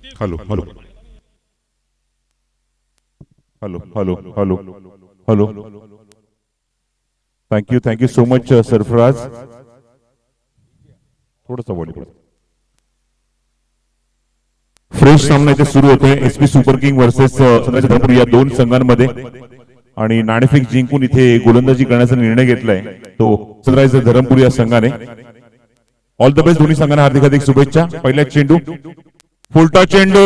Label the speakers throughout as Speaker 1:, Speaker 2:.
Speaker 1: Hello hello hello hello hello hello thank you so much Sarfaraz. थोडंसं volume. Fresh सामना इथे सुरू होतोय SP super king versus sunrisers Dharampur या दोन संघांमध्ये आणि नाणेफेक जिंकून इथे गोलंदाजी करण्याचा निर्णय घेतलाय तो सनरायझर्स धरमपूर या संघाने. ऑल द बेस्ट दोन्ही संघांना हार्दिक हार्दिक शुभेच्छा. पहिला चेंडू फुलटा चेंडू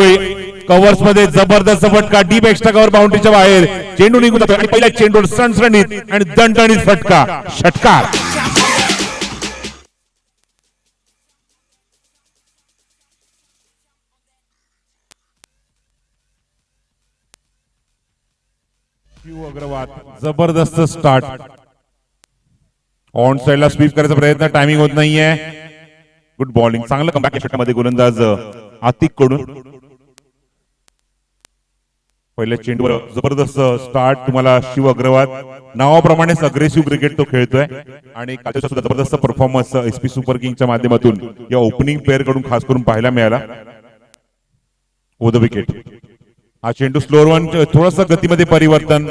Speaker 1: कव्हर्स मध्ये जबरदस्त फटका डीप एक्स्ट्रा कव्हर बाउंड्रीच्या बाहेर चेंडू निघून जातो आणि पहिल्या चेंडूवर सणसणीत आणि दणदणीत फटका षटकार. अग्रवाल जबरदस्त स्टार्ट. ऑन साइडला स्वीप करायचा प्रयत्न टायमिंग होत नाहीये. गुड बॉलिंग चांगलं कमबॅक षटकामध्ये गोलंदाज आतिक कडून. पहिल्या चेंडूवर जबरदस्त स्टार्ट तुम्हाला शिव अग्रवाल नावाप्रमाणेच अग्रेसिव्ह क्रिकेट तो खेळतोय आणि कालचा सुद्धा जबरदस्त परफॉर्मन्स एसपी सुपर किंगच्या माध्यमातून या ओपनिंग प्लेअर कडून खास करून पाहायला मिळाला. Oh the wicket. हा चेंडू स्लोअर वन थोडासा गतीमध्ये परिवर्तन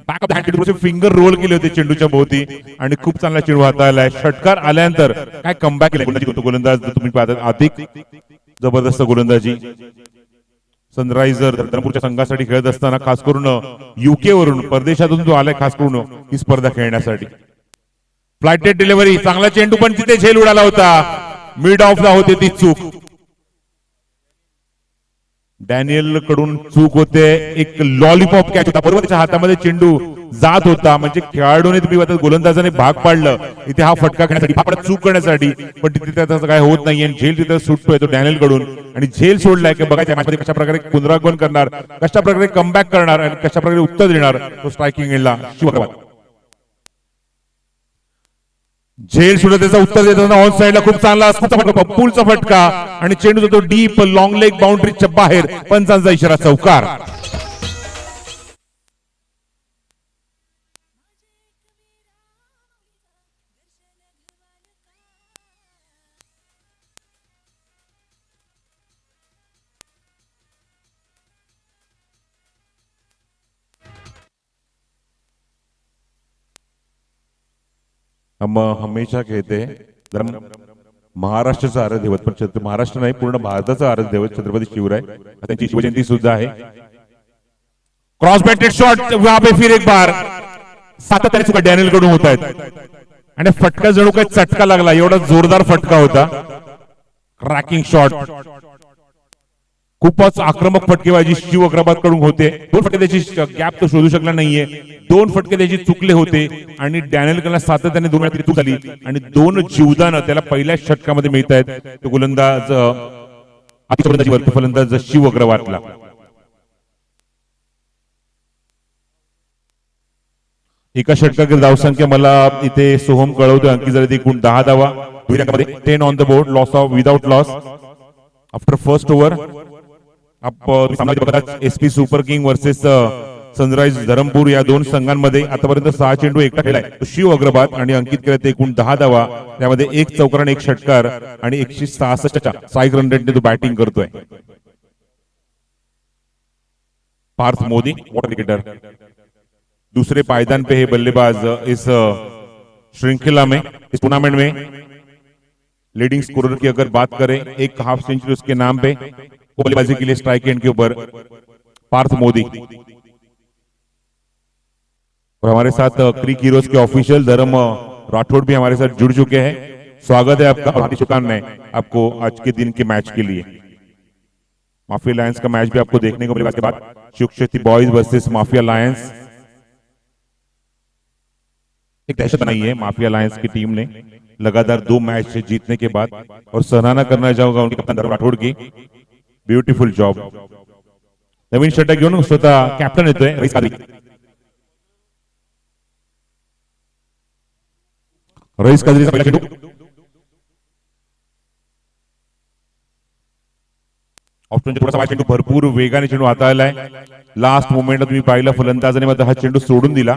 Speaker 1: back of hand finger roll केले होते चेंडूच्या भोवती आणि खूप चांगला चेंडू हाताळलाय. षटकार आल्यानंतर काय कमबॅक केलं गोलंदाज तुम्ही पाहता आतिक. जबरदस्त गोलंदाजी. सनरायझर धरमपूरच्या संघासाठी खेळत असताना खास करून युके वरून परदेशातून जो आलाय खास करून ही स्पर्धा खेळण्यासाठी. फ्लायटेड डिलिव्हरी चांगला चेंडू पण तिथे झेल उडाला होता. मिड ऑफला होते ती चूक. डॅनियल कडून चूक होते. एक लॉलीपॉप कॅच होता बरोबर त्याच्या हातामध्ये चेंडू जात होता म्हणजे खेळाडूने तुम्ही गोलंदाजाने भाग पाडलं इथे हा फटका खेळण्यासाठी चूक करण्यासाठी पण तिथे त्याचं काय होत नाहीये. झेल तिथे सुटतोय तो डॅनियल कडून आणि झेल सोडलाय की बघायच्या मॅचमध्ये कशा प्रकारे पुनरागमन करणार कशा प्रकारे कमबॅक करणार आणि कशा प्रकारे उत्तर देणार तो स्ट्रायकिंग एंडला शिव अग्रवाल. झेल सुद्धा त्याचा उत्तर देताना ऑन साइडला खूप चांगला पुलचा फटका आणि चेंडू जातो डीप लॉंग लेग बाउंड्रीच्या बाहेर. पंचांचा इशारा चौकार. हम हमेशा कहते हैं महाराष्ट्राचं आराध्य दैवत पण महाराष्ट्र नाही पूर्ण भारताचं आराध्य दैवत छत्रपती शिवराय त्यांची शिवजयंती सुद्धा आहे. क्रॉस बॅटेड शॉट वहां पे फिर एक बार सातत्याने चुका डॅनियल कडून होत आहेत आणि फटका जणू काही चटका लागला एवढा जोरदार फटका होता. क्रॅकिंग शॉट खूपच आक्रमक फटकेबाजी शिव अग्रवाल कडून होते. दोन फटके त्याची गॅप तो शोधू शकला नाहीये. दोन फटके त्याची चुकले होते आणि डॅनियल कडून सातत्याने दोन वेळा चूक झाली आणि दोन जीवदान त्याला पहिल्या षटकामध्ये मिळत आहेत. तो गोलंदाज वरती फलंदाज शिव अग्रवालला. एका षटकातील धावसंख्या मला इथे सोहम कळवतोय अंकित झाली एकूण 10 धावा. 10 on the board loss of without loss after first over. SP super king versus sunrise Dharampur या दोन संघांमध्ये आतापर्यंत 6 चेंडू एकटा खेळाय शिव अग्रवाल आणि अंकित केले एकूण 10 धावा. त्यामध्ये एक चौकार आणि एक षटकार आणि 166च्या स्ट्राइक रन रेटने तो बॅटिंग करतोय. पार्थ मोदी वॉटर क्रिकेटर दूसरे पायदान पे है बल्लेबाज इस श्रृंखला में इस टूर्नामेंट में. लीडिंग स्कोरर की अगर बात करें एक हाफ सेंचुरी उसके नाम पे बल्लेबाजी के लिए स्ट्राइक एंड के ऊपर पार्थ मोदी. और हमारे साथ क्रिक हीरोज के ऑफिशियल धर्म राठौड़ भी हमारे साथ जुड़ चुके हैं. स्वागत है आपका. हार्दिक शुभकामनाएं आपको आज के दिन के मैच के लिए. माफिया लायंस का मैच भी आपको देखने को मिलेगा. इसके बाद Shivshakti boys versus mafia Lions. एक दहशत बनाई है माफिया लायंस की टीम ने लगातार 2 मैच जीतने के बाद और सराहना करना चाहूंगा उनके कप्तान धर्म राठौड़ की. Beautiful job. नवीन षटक घेऊन स्वतः कॅप्टन येतोय रईस कादरी. रईस कादरीचा पहिला चेंडू ऑप्शनच्या थोडासा वाईट चेंडू भरपूर वेगाने चेंडू हाताळलाय. लास्ट मोमेंटला तुम्ही पाहिलं फलंदाजाने मात्र हा चेंडू सोडून दिला.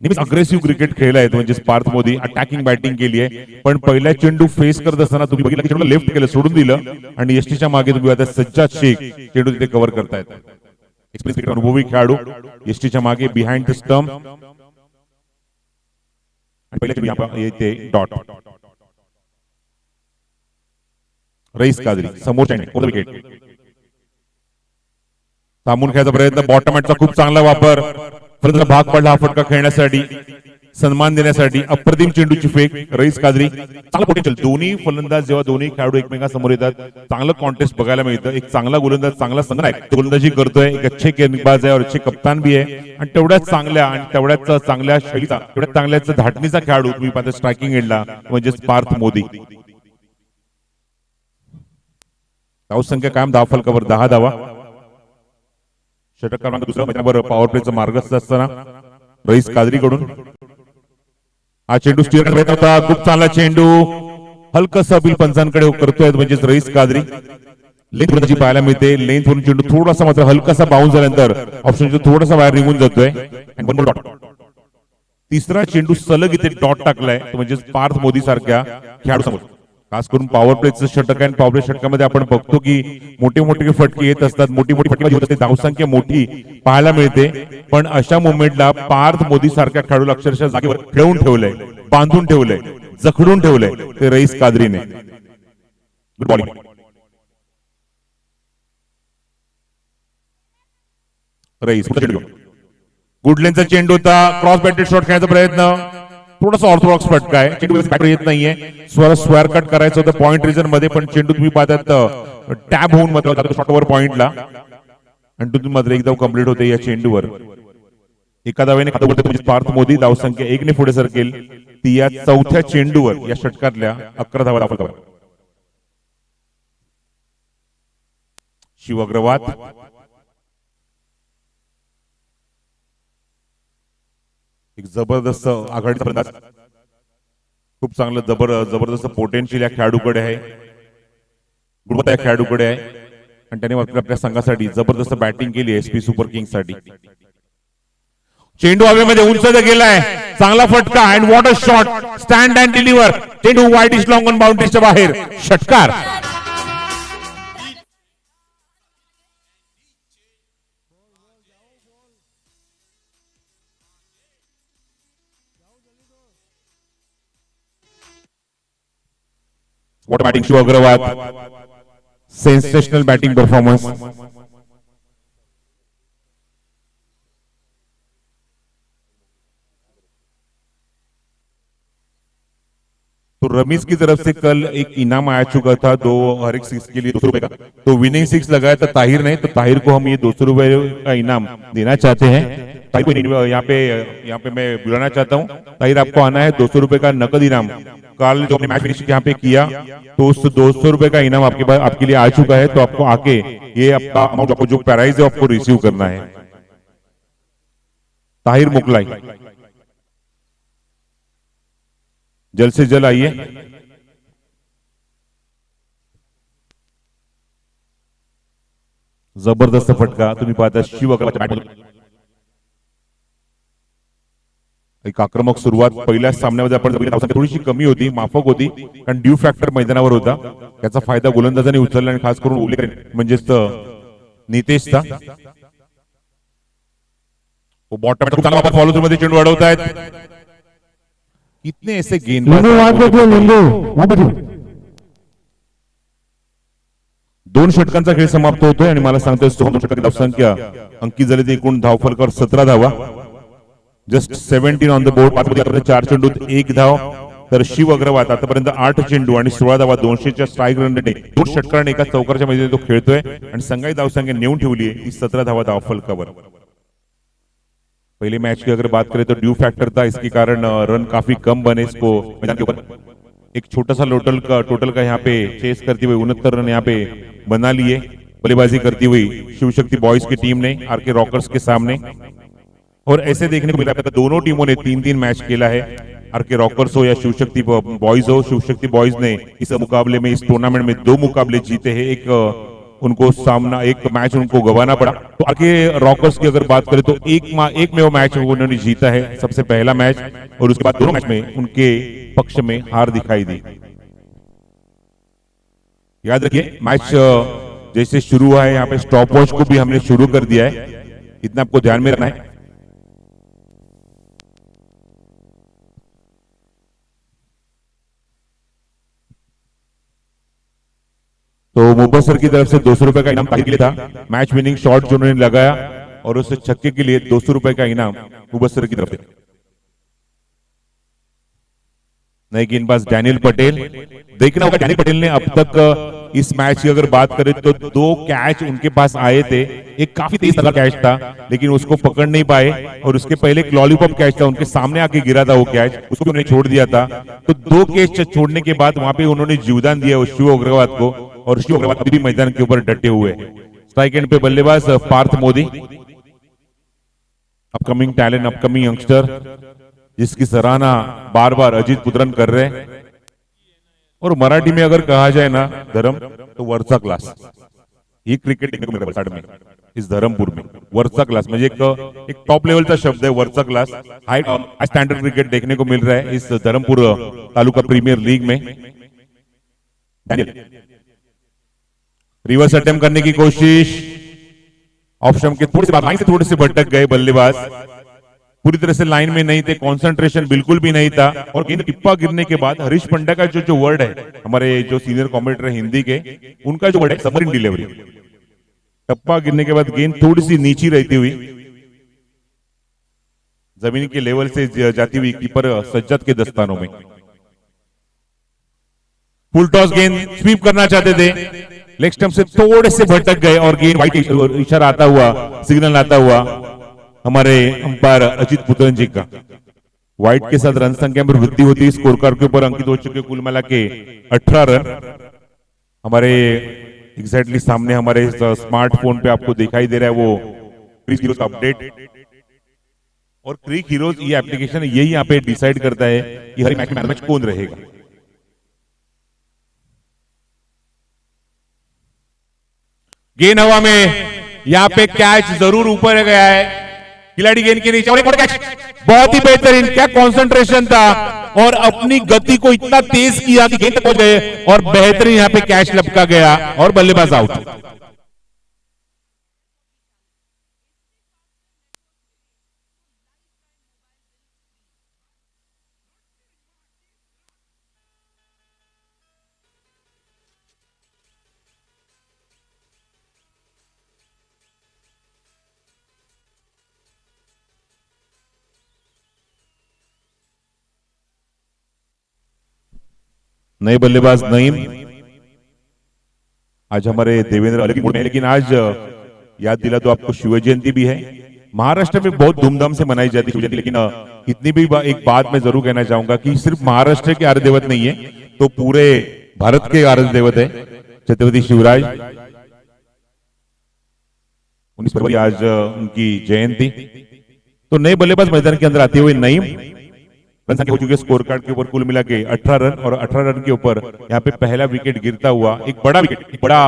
Speaker 1: नेहमीच अग्रेसिव्ह क्रिकेट खेळलाय म्हणजे पार्थ मोदी अटॅकिंग बॅटिंग केली आहे, पण पहिला चेंडू फेस करत असताना तुम्ही बघितलं की चेंडूला लेफ्ट केलं, सोडून दिलं आणि यष्टीच्या मागे तुम्ही आता सज्जाद शेख चेंडू तिथे कव्हर करतायत. एक्सपिरियन्स क्रिकेट अनुभवी खेळाडू यष्टीच्या मागे बिहाइंड द स्टंप आणि पहिल्या चेंडू येते डॉट. रईस कादरी समोरच्या विकेट थांबून खेळायचा प्रयत्न, बॉटम हॅटचा खूप चांगला वापर, भाग पडला हा फटका खेळण्यासाठी, सन्मान देण्यासाठी. अप्रतिम चेंडूची फेक रईस कादरी, चांगला पोटेन्शियल. दोन्ही फलंदाज जेव्हा दोन्ही खेळाडू एकमेकांसमोर येतात चांगलं कॉन्टेस्ट बघायला मिळतं. एक चांगला गोलंदाज चांगला संघनायक गोलंदाजी करतोय, एक अच्छे गेंदबाज आहे और अच्छे कप्तान भी आहे आणि तेवढ्याच चांगल्या आणि तेवढ्याच चांगल्या शैलीचा तेवढ्याच चांगल्याच धाटणीचा खेळाडू तुम्ही पाहता स्ट्रायकिंग एंडला म्हणजे पार्थ मोदी. धावसंख्या कायम धावफलकावर 10 धावा. षटक क्रमांक दुसरा मैदानावर पॉवर प्लेचा मार्गस्थ असताना रईस कादरी कडून हा चेंडू स्टीअर करत होता. खूप चांगला चेंडू हलकसा अपील पंचांकडे करतोय म्हणजेच रईस कादरी. लेंथ वरची पाहायला मिळते, लेंथ वरून चेंडू थोडासा मात्र हलकासा बाउन्स झाल्यानंतर ऑप्शन थोडासा बाहेर निघून जातोय. तिसरा चेंडू सलग इथे डॉट टाकलाय म्हणजेच पार्थ मोदी सारख्या खेळाडू समोर. खास करून पॉवर प्लेचं षटक आणि पॉवर प्ले षटकामध्ये आपण बघतो की मोठे मोठे फटके येत असतात, मोठी मोठी फटके होत असते, धावसंख्या मोठी पाहायला मिळते, पण अशा मोमेंटला पार्थ मोदी सारख्या खेळाडूला अक्षरशः जागेवर खेळून ठेवलंय, बांधून ठेवलंय, जखडून ठेवलंय ते रईस कादरीने. Good bowling. रईस गुडलेनचा चेंडू होता, क्रॉस बॅटेड शॉट खेळायचा प्रयत्न, थोडासा ऑर्थोडॉक्स फटका आहे, चेंडू बॅटर येत नाहीये, स्क्वेअर कट करायचं होतं पॉइंट रिजन मध्ये, पण चेंडू तुम्ही पाहतात टॅब होऊन मात्र शॉटवर पॉइंटला आणि तुम्ही मात्र एकदम कंप्लीट होते या चेंडूवर. एका धावेने पार्थ मोदी धावसंख्या 1 ने पुढे सरकेल. ती या चौथ्या चेंडूवर या षटकातल्या 11 धावा दाखल. शिव अग्रवाल एक जबरदस्त आघाडीचा फलंदाज, खूप चांगलं जबरदस्त पोटेन्शियल या खेळाडूकडे आहे, गुणवत्ता या खेळाडूकडे आहे आणि त्याने आपल्या संघासाठी जबरदस्त बॅटिंग केली एसपी सुपर किंग्स साठी. चेंडू हवेमध्ये उंच गेलाय, चांगला फटका and what a shot, stand and deliver. चेंडू वाईट इज लॉंग ऑन बाउंड्रीच्या बाहेर, षटकार. What batting Shiv Agrawal, sensational batting performance. तो रमीज की तरफ से कल एक इनाम आया चुका था, 2 हर एक 6 के लिए 200 रुपए का, तो विनिंग 6 लगाया था ताहिर ने, तो ताहिर को हम ये 200 रुपए का इनाम देना चाहते हैं. ताहिर को यहाँ पे मैं बुलाना चाहता हूँ. ताहिर आपको आना है, 200 रुपए का नकद इनाम. कल जो मैच फिनिश यहाँ पे किया तो उस 200 रुपए का इनाम आपके पास आपके लिए आ चुका है, तो आपको आके ये आपका अमाउंट आपको जो प्राइज है आपको रिसीव करना है. ताहिर मुकलाई जल्द से जल्द आइए. जबरदस्त फटका तुम्ही पाहता शिव अग्रवाल. एक आक्रमक सुरुवात. पहिल्या सामन्यामध्ये आपण थोडीशी कमी होती, माफक होती, कारण ड्यू फॅक्टर मैदानावर होता. त्याचा फायदा गोलंदाजाने उचलला आणि खास करून म्हणजेच नितेशचा. बॉटम फॉलो थ्रू मध्ये चेंडू अडवतायत. कितने ऐसे गेंदबाज 2 षटकांचा खेळ समाप्त होतोय आणि मला सांगतोय 2 षटकांची धावसंख्या अंकित झाली ती एकूण धावफलकावर 17 धावा. Just 17 on the board. 4 चेंडूत 1 धाव, तर शिव अग्रवाल आतापर्यंत 8 चेंडू आणि 16 धावा, 200च्या स्ट्राईक रेटने 2 षटकांनी एका चौकारच्या मध्ये तो खेळतोय आणि संघाची धावसंख्या नेऊन ठेवली आहे ती 17 धावा धावफलकावर. पहले मैच की अगर बात करें तो ड्यू फैक्टर था, इसके कारण रन काफी कम बने. इसको मैदान के ऊपर एक छोटा सा टोटल का यहाँ पे चेस करती हुई 69 रन यहाँ पे बना लिए. बल्लेबाजी करती हुई शिवशक्ति बॉयज की टीम ने आरके रॉकर्स के सामने. और ऐसे देखने को मिला था दोनों टीमों ने 3-3 मैच खेला है. आरके रॉकर्स हो या शिवशक्ति बॉयज हो. शिवशक्ति बॉयज ने इस मुकाबले में इस टूर्नामेंट में 2 मुकाबले जीते हैं. एक उनको सामना एक मैच उनको गंवाना पड़ा। तो आगे रॉकर्स की अगर बात करें तो एक में वो मैच उन्होंने जीता है, सबसे पहला मैच, और उसके बाद दोनों मैच में उनके पक्ष में हार दिखाई दी। याद रखिए मैच जैसे शुरू हुआ है, यहाँ पे स्टॉप वॉच को भी हमने शुरू कर दिया है, इतना आपको ध्यान में रखना है। तो मुबस्सर की तरफ से 200 रुपए का इनाम के लिए था। मैच विनिंग शॉट जो उन्होंने लगाया और उस छक्के के लिए 200 रुपए का इनाम मुबस्सर की तरफ से। नए गेंदबाज डैनियल पटेल, देखना होगा डैनियल पटेल ने अब तक इस मैच की अगर बात करें तो 2 कैच उनके पास आए थे। एक काफी तेज तगड़ा कैच था लेकिन उसको पकड़ नहीं पाए, और उसके पहले एक लॉलीपॉप कैच था, उनके सामने आके गिरा था वो कैच, उसको भी उन्होंने छोड़ दिया था। तो 2 कैच छोड़ने के बाद वहां पे उन्होंने जीवदान दिया शिव अग्रवाल को, और शिव अग्रवाल अभी भी मैदान के ऊपर डटे हुए। स्ट्राइक एंड पे बल्लेबाज Parth Modi, upcoming talent, upcoming youngster, जिसकी सराहना बार बार अजीत पुत्रन कर रहे हैं। और मराठी में अगर कहा जाए ना धर्म, तो वरचा क्लास, ये क्रिकेट देखने को मिल रहा है वलसाड में, इस धर्मपुर में वरचा क्लास म्हणजे एक टॉप लेवल का शब्द है वरचा क्लास। हाई स्टैंडर्ड क्रिकेट देखने को मिल रहा है इस धर्मपुर तालुका प्रीमियर लीग में। रिवर्स अटेम्प्ट करने की कोशिश, ऑप्शन के थोड़े से बाद लाइन से थोड़े से भटक गए बल्लेबाज, पूरी तरह से लाइन में नहीं थे, कंसंट्रेशन बिल्कुल भी नहीं था। और गेंद टिप्पा गिरने के बाद हरीश पंड्या का जो वर्ड है, हमारे जो सीनियर कमेंटेटर हिंदी के, उनका जो वर्ड है सबमरीन डिलीवरी, टप्पा गिरने के बाद गेंद थोड़ी सी नीची रहती हुई जमीन के लेवल से जाती हुई कीपर सज्जद के दस्तानों में। फुल टॉस गेंद स्वीप करना चाहते थे, लेग स्टंप से थोड़े से भटक गए और गेंद वाइट इशारा आता हुआ, सिग्नल आता हुआ हमारे अंपायर अजीत पुत्रन जी का। व्हाइट के साथ रन संख्या में वृद्धि होती है, स्कोर कार्ड के ऊपर अंकित हो चुके कुल मिला के 18 रन। हमारे एग्जैक्टली सामने हमारे स्मार्टफोन पे आपको दिखाई दे रहा है वो क्रिक हीरोज अपडेट, और क्रिक हीरोज ये एप्लीकेशन यही यहाँ पे डिसाइड करता है कि हर मैच में मैच कौन रहेगा। गेंद हवा में, यहाँ पे कैच जरूर ऊपर गया है, खिलाड़ी गेंद के नीचे, और एक और कैच, बहुत ही बेहतरीन, क्या कंसंट्रेशन था, और अपनी गति को इतना तेज किया कि गेंद तक पहुंच गए और बेहतरीन यहाँ पे कैच लपका गया और बल्लेबाज आउट। नए बल्लेबाज नईम, आज हमारे देवेंद्र अलग मूड में, लेकिन आज याद दिला तो आपको शिव जयंती भी है। महाराष्ट्र में बहुत धूमधाम से मनाई जाती है, लेकिन इतनी भी एक बात मैं जरूर कहना चाहूंगा कि सिर्फ महाराष्ट्र के आराध्य देवत नहीं है, तो पूरे भारत के आराध्य देवत है छत्रपति शिवराज। 19 फरवरी आज उनकी जयंती। तो नए बल्लेबाज मैदान के अंदर आते हुए नईम, रन संख्या हो चुकी है स्कोर कार्ड के ऊपर कुल मिला के 18 रन, और 18 रन के ऊपर यहाँ पे पहला विकेट गिरता हुआ, एक बड़ा विकेट, एक बड़ा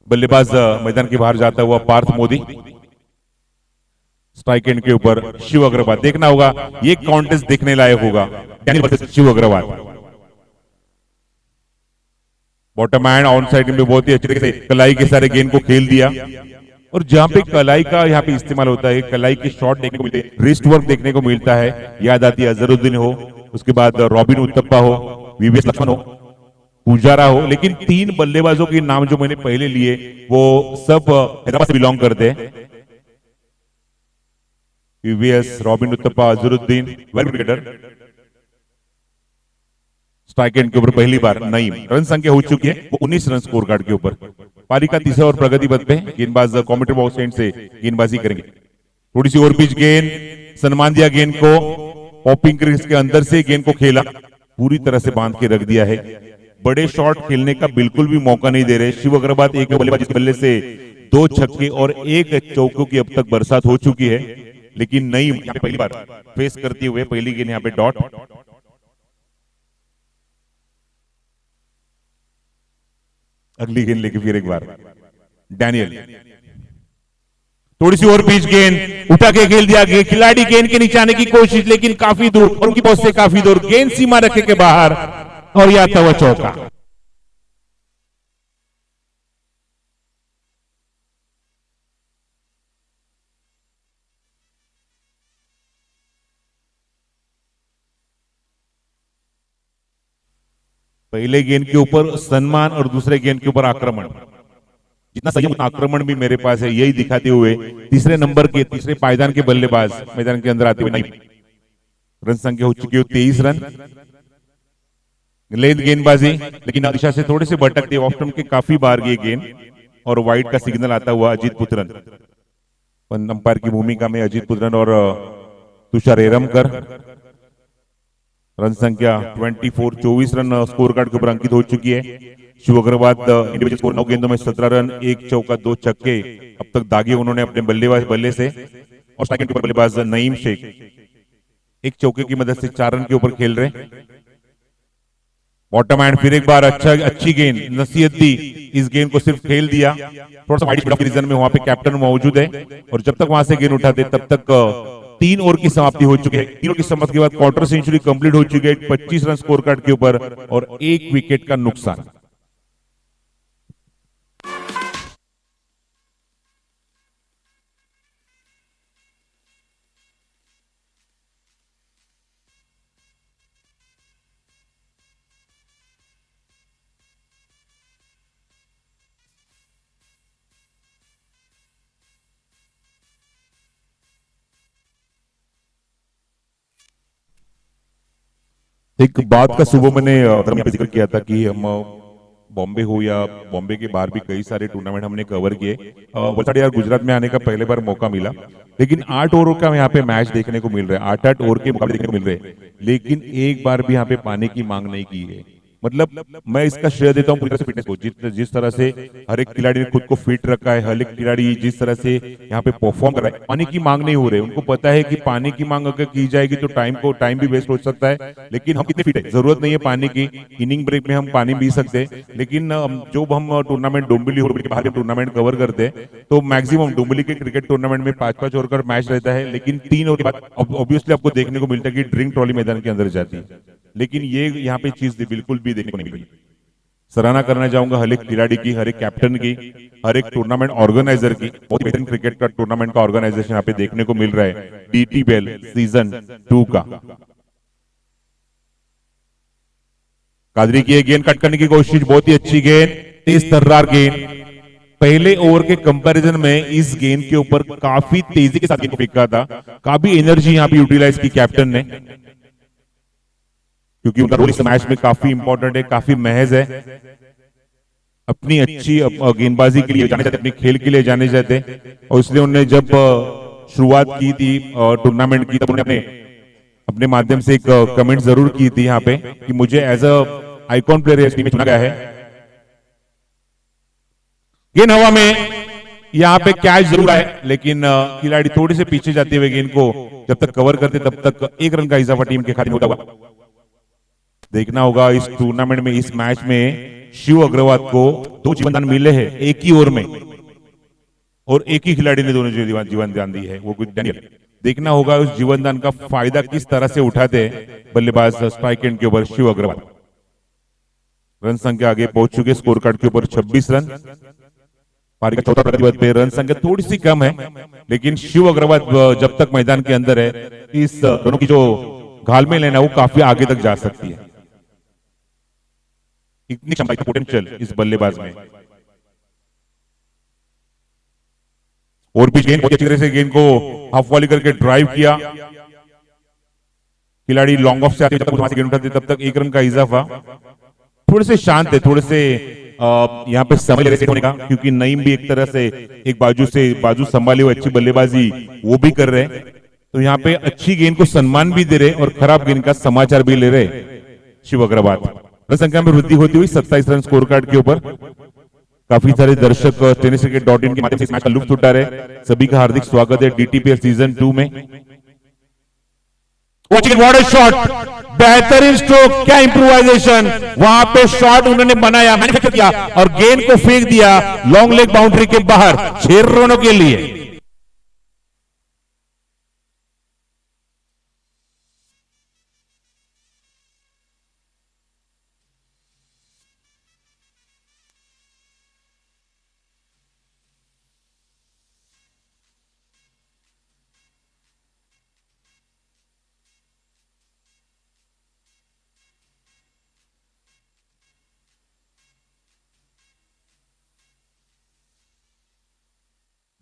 Speaker 1: बल्लेबाज मैदान के बाहर जाता हुआ पार्थ मोदी। स्ट्राइक एंड के ऊपर शिव अग्रवाल, देखना होगा ये कॉन्टेस्ट देखने लायक होगा, Shiv Agarwal. Bottom hand on side में बहुत ही अच्छे तरीके से कलाई के सारे गेंद को खेल दिया, और जहां पे कलाई का यहाँ पे इस्तेमाल होता है, कलाई के शॉट देखने को मिलते हैं, रिस्ट वर्क देखने को मिलता है। याद आती है अजहरुद्दीन हो, उसके बाद रॉबिन उत्तप्पा हो, वीवीएस लक्ष्मण हो, पुजारा हो, लेकिन 3 बल्लेबाजों के नाम जो मैंने पहले लिए वो सब हैदराबाद से बिलोंग करते हैं। VVS, robin uttappa, Azharuddin, well cricketer. Strike and के ऊपर पहली बार नईम, रन संख्या हो चुकी है वो 19 रन स्कोर कार्ड के ऊपर। पारी का तीसरा और प्रगति पथ पे गेंदबाज कमेंटेटर बॉक्स एंड से गेंदबाजी करेंगे। थोड़ी सी और पिच गेंद, सम्मान दिया गेंद को, पॉपिंग क्रीज के अंदर से गेंद को खेला, पूरी तरह से बांध के रख दिया है। बड़े शॉट खेलने का बिल्कुल भी मौका नहीं दे रहे शिव अग्रवाल। एक बल्लेबाज बल्ले से 2 छक्के और 1 चौकों की अब तक बरसात हो चुकी है, लेकिन नईम यहाँ पे पहली बार फेस करते हुए पहली गेंद यहाँ पे डॉट। अगली गेंद लेके फिर एक बार डैनियल, थोड़ी सी और बीच गेंद उठा के खेल दिया गया, खिलाड़ी गेंद के नीचे आने की कोशिश लेकिन काफी दूर, और उनकी पहुंच से काफी दूर, गेंद सीमा रखे के बाहर और या तवा चौका। पहले गेंद के ऊपर सम्मान और दूसरे गेंद के ऊपर आक्रमण, जितना सही उतना आक्रमण भी मेरे पास है, यही दिखाते हुए तीसरे नंबर के तीसरे पायदान के बल्लेबाज मैदान के अंदर आते हुए नहीं। रन संख्या हो चुकी है 23 रन। लेंथ गेंदबाजी लेकिन दिशा से थोड़े से भटकते ऑफ स्टंप के काफी बार ये गेंद, और वाइड का सिग्नल आता हुआ अजीत पुत्रन। अंपायर की भूमिका में अजीत पुत्रन और तुषार एरमकर। रन संख्या 24, 24 रन स्कोर कार्ड के ऊपर अंकित हो चुकी है। शिव अग्रवाल इंडिविजुअल स्कोर 9 गेंदों में 17 रन, 1 चौका 2 छक्के अब तक दागे उन्होंने अपने बल्ले से। और सेकंड के ऊपर बल्लेबाज नईम शेख 1 चौके की मदद से 4 रन के ऊपर खेल रहे। बॉटम हैंड फिर एक बार अच्छी गेंद, नसीहत दी, इस गेंद को सिर्फ खेल दिया। थोड़ा सा वाइड रीजन में वहां पे कैप्टन मौजूद है, और जब तक वहां से गेंद उठाते तब तक 3 ओवर की समाप्ति हो चुकी है। 3 ओवर की समाप्ति के बाद क्वार्टर सेंचुरी कंप्लीट हो चुकी है 25 रन स्कोर कार्ड के ऊपर और 1 विकेट का नुकसान। एक बात का सुबह मैंने जिक्र किया था कि हम बॉम्बे हो या बॉम्बे के बाहर भी कई सारे टूर्नामेंट हमने कवर किए। वलसाड यार गुजरात में आने का पहले बार मौका मिला, लेकिन 8 ओवर का यहाँ पे मैच देखने को मिल रहा है, 8-8 ओवर के मुकाबले देखने को मिल रहे हैं, लेकिन एक बार भी यहाँ पे पाने की मांग नहीं की है। मतलब मैं इसका श्रेय देता हूँ पूरी तरह से फिटनेस को, जिस तरह से हर एक खिलाड़ी ने खुद को फिट रखा है, हर एक खिलाड़ी जिस तरह से यहाँ पे परफॉर्म कर रहा है। पानी की मांग नहीं हो रही, उनको पता है कि पानी की मांग अगर की जाएगी तो टाइम भी वेस्ट हो सकता है, लेकिन हम कितने फिट है, जरूरत नहीं है पानी की। इनिंग ब्रेक में हम पानी पी सकते हैं, लेकिन जो हम टूर्नामेंट डोंबिवली और के बाहर टूर्नामेंट कवर करते हैं तो मैक्सिमम डोंबिवली के क्रिकेट टूर्नामेंट में 5-5 ओवर का मैच रहता है, लेकिन 3 ओवर के बाद ऑब्वियसली आपको देखने को मिलता है कि ड्रिंक ट्रॉली मैदान के अंदर जाती है, लेकिन ये यहाँ पे चीज बिल्कुल भी देखने को नहीं मिली। सराहना करना चाहूंगा हर एक खिलाड़ी की, हर एक कैप्टन की, हर एक टूर्नामेंट ऑर्गेनाइजर की। बहुत बेहतरीन क्रिकेट का टूर्नामेंट का ऑर्गेनाइजेशन यहाँ पे देखने को मिल रहा है DTPL सीजन 2 का। कादरी की गेंद कट करने की कोशिश, बहुत ही अच्छी गेंद, तेज तर्रार गेंद। पहले ओवर के कंपैरिजन में इस गेंद के ऊपर काफी तेजी के साथ गेंद को फेंका था, काफी एनर्जी यहाँ पे यूटिलाइज की कैप्टन ने, क्योंकि उनका रोल इस मैच में काफी इंपॉर्टेंट है, काफी महज है। अपनी अच्छी गेंदबाजी के लिए जाने जाते, अपने खेल के लिए जाने जाते, और इसलिए उन्होंने जब शुरुआत की थी टूर्नामेंट की, तब उन्होंने अपने माध्यम से एक कमेंट जरूर की थी यहाँ पे कि मुझे as a icon player team में चुना गया है। गेंद हवा में, यहाँ पे कैच जरूर है, लेकिन खिलाड़ी थोड़ी से पीछे जाते हुए गेंद को जब तक कवर करते तब तक 1 रन का इजाफा टीम के खाते में होता हुआ। देखना होगा इस टूर्नामेंट में, इस मैच में शिव अग्रवाल को 2 जीवनदान मिले हैं एक ही ओवर में, और एक ही खिलाड़ी ने दोनों जीवनदान दी है, वो कुछ डैनियल। देखना होगा उस जीवनदान का फायदा किस तरह से उठाते बल्लेबाज स्ट्राइक एंड के ऊपर शिव अग्रवाल। रन संख्या आगे पहुंच चुके, स्कोर कार्ड के ऊपर 26 रन। पारी का चौथा प्रतिबद्ध पे रन संख्या थोड़ी सी कम है, लेकिन शिव अग्रवाल जब तक मैदान के अंदर है, इस दोनों की जो घालमेल है ना, वो काफी आगे तक जा सकती है। इतनी क्षमता, इतना पोटेंशियल इस बल्लेबाज में। और भी गेंद बहुत अच्छी तरह से गेंद को हाफ वॉली करके ड्राइव किया, खिलाड़ी लॉन्ग ऑफ से आते, जब तक वहां से गेंद उठाते तब तक 1 रन का इजाफा। थोड़े से शांत है, थोड़े से यहाँ पे समय ले होने का, क्योंकि नईम भी एक तरह से एक बाजू संभाले हुए अच्छी बल्लेबाजी वो भी कर रहे हैं, तो यहाँ पे अच्छी गेंद को सम्मान भी दे रहे और खराब गेंद का समाचार भी ले रहे शिव अग्रवाल। रन संख्या में वृद्धि होती हुई 27 रन स्कोर कार्ड के ऊपर। काफी सारे दर्शक tenniscricket.in के माध्यम से इस मैच का लुत्फ उठा रहे, सभी का हार्दिक स्वागत है DTPL सीजन 2 में। व्हाट अ शॉट, बेहतरीन स्ट्रोक, क्या इंप्रोवाइजेशन, वहां पे शॉट उन्होंने बनाया, मैन्युफैक्चर किया और गेंद को फेंक दिया लॉन्ग लेग बाउंड्री के बाहर 6 रनों के लिए।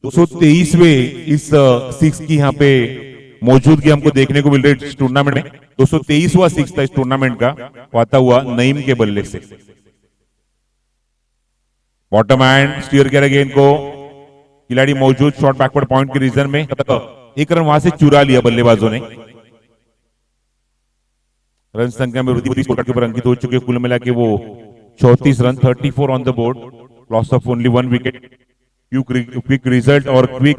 Speaker 1: दो सौ तेईसवें इस सिक्स की यहाँ पे मौजूदगी हमको देखने को मिल रही है इस टूर्नामेंट में। 223वां सिक्स था इस टूर्नामेंट का, आता हुआ नईम के बल्ले से। बॉटम हैंड स्टीयर किया गेंद को, खिलाड़ी मौजूद शॉर्ट बैकवर्ड पॉइंट के रीजन में, एक रन वहां से चुरा लिया बल्लेबाजों ने। रन संख्या में वृद्धि स्कोर कार्ड के ऊपर अंकित हो चुके, कुल मिला के वो 34 run, 34 on the board, loss of only 1 wicket. Quick result और क्विक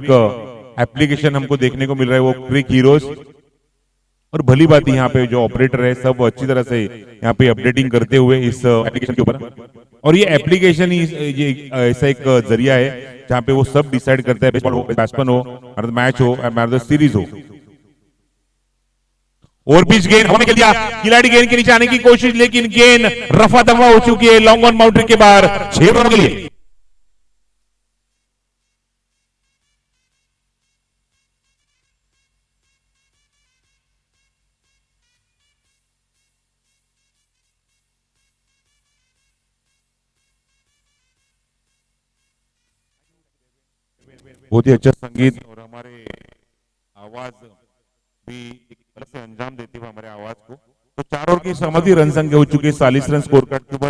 Speaker 1: एप्लीकेशन हमको देखने को मिल रहा है, वो क्विक हीरोज। और भली बात यहाँ पे जो ऑपरेटर है सब अच्छी तरह से यहाँ पे अपडेटिंग करते हुए इस एप्लीकेशन के ऊपर। और ये एप्लीकेशन ही ये ऐसा एक जरिया है जहाँ पे वो सब डिसाइड करता है, बैट्समैन हो, मैच हो, सीरीज हो। और पिच गेंद हवा में खेल दिया, खिलाड़ी गेंद के नीचे आने की कोशिश, लेकिन गेंद रफा दफा हो चुकी है लॉन्ग ऑन बाउंड्री के बाहर 6 रनों के लिए। बहुत ही अच्छा संगीत और हमारे आवाज भी एक तरह से अंजाम देती है हमारे आवाज को। तो 4 ओवर की सहमति रन संख्या हो चुकी है 40 रन स्कोर कार्ड के ऊपर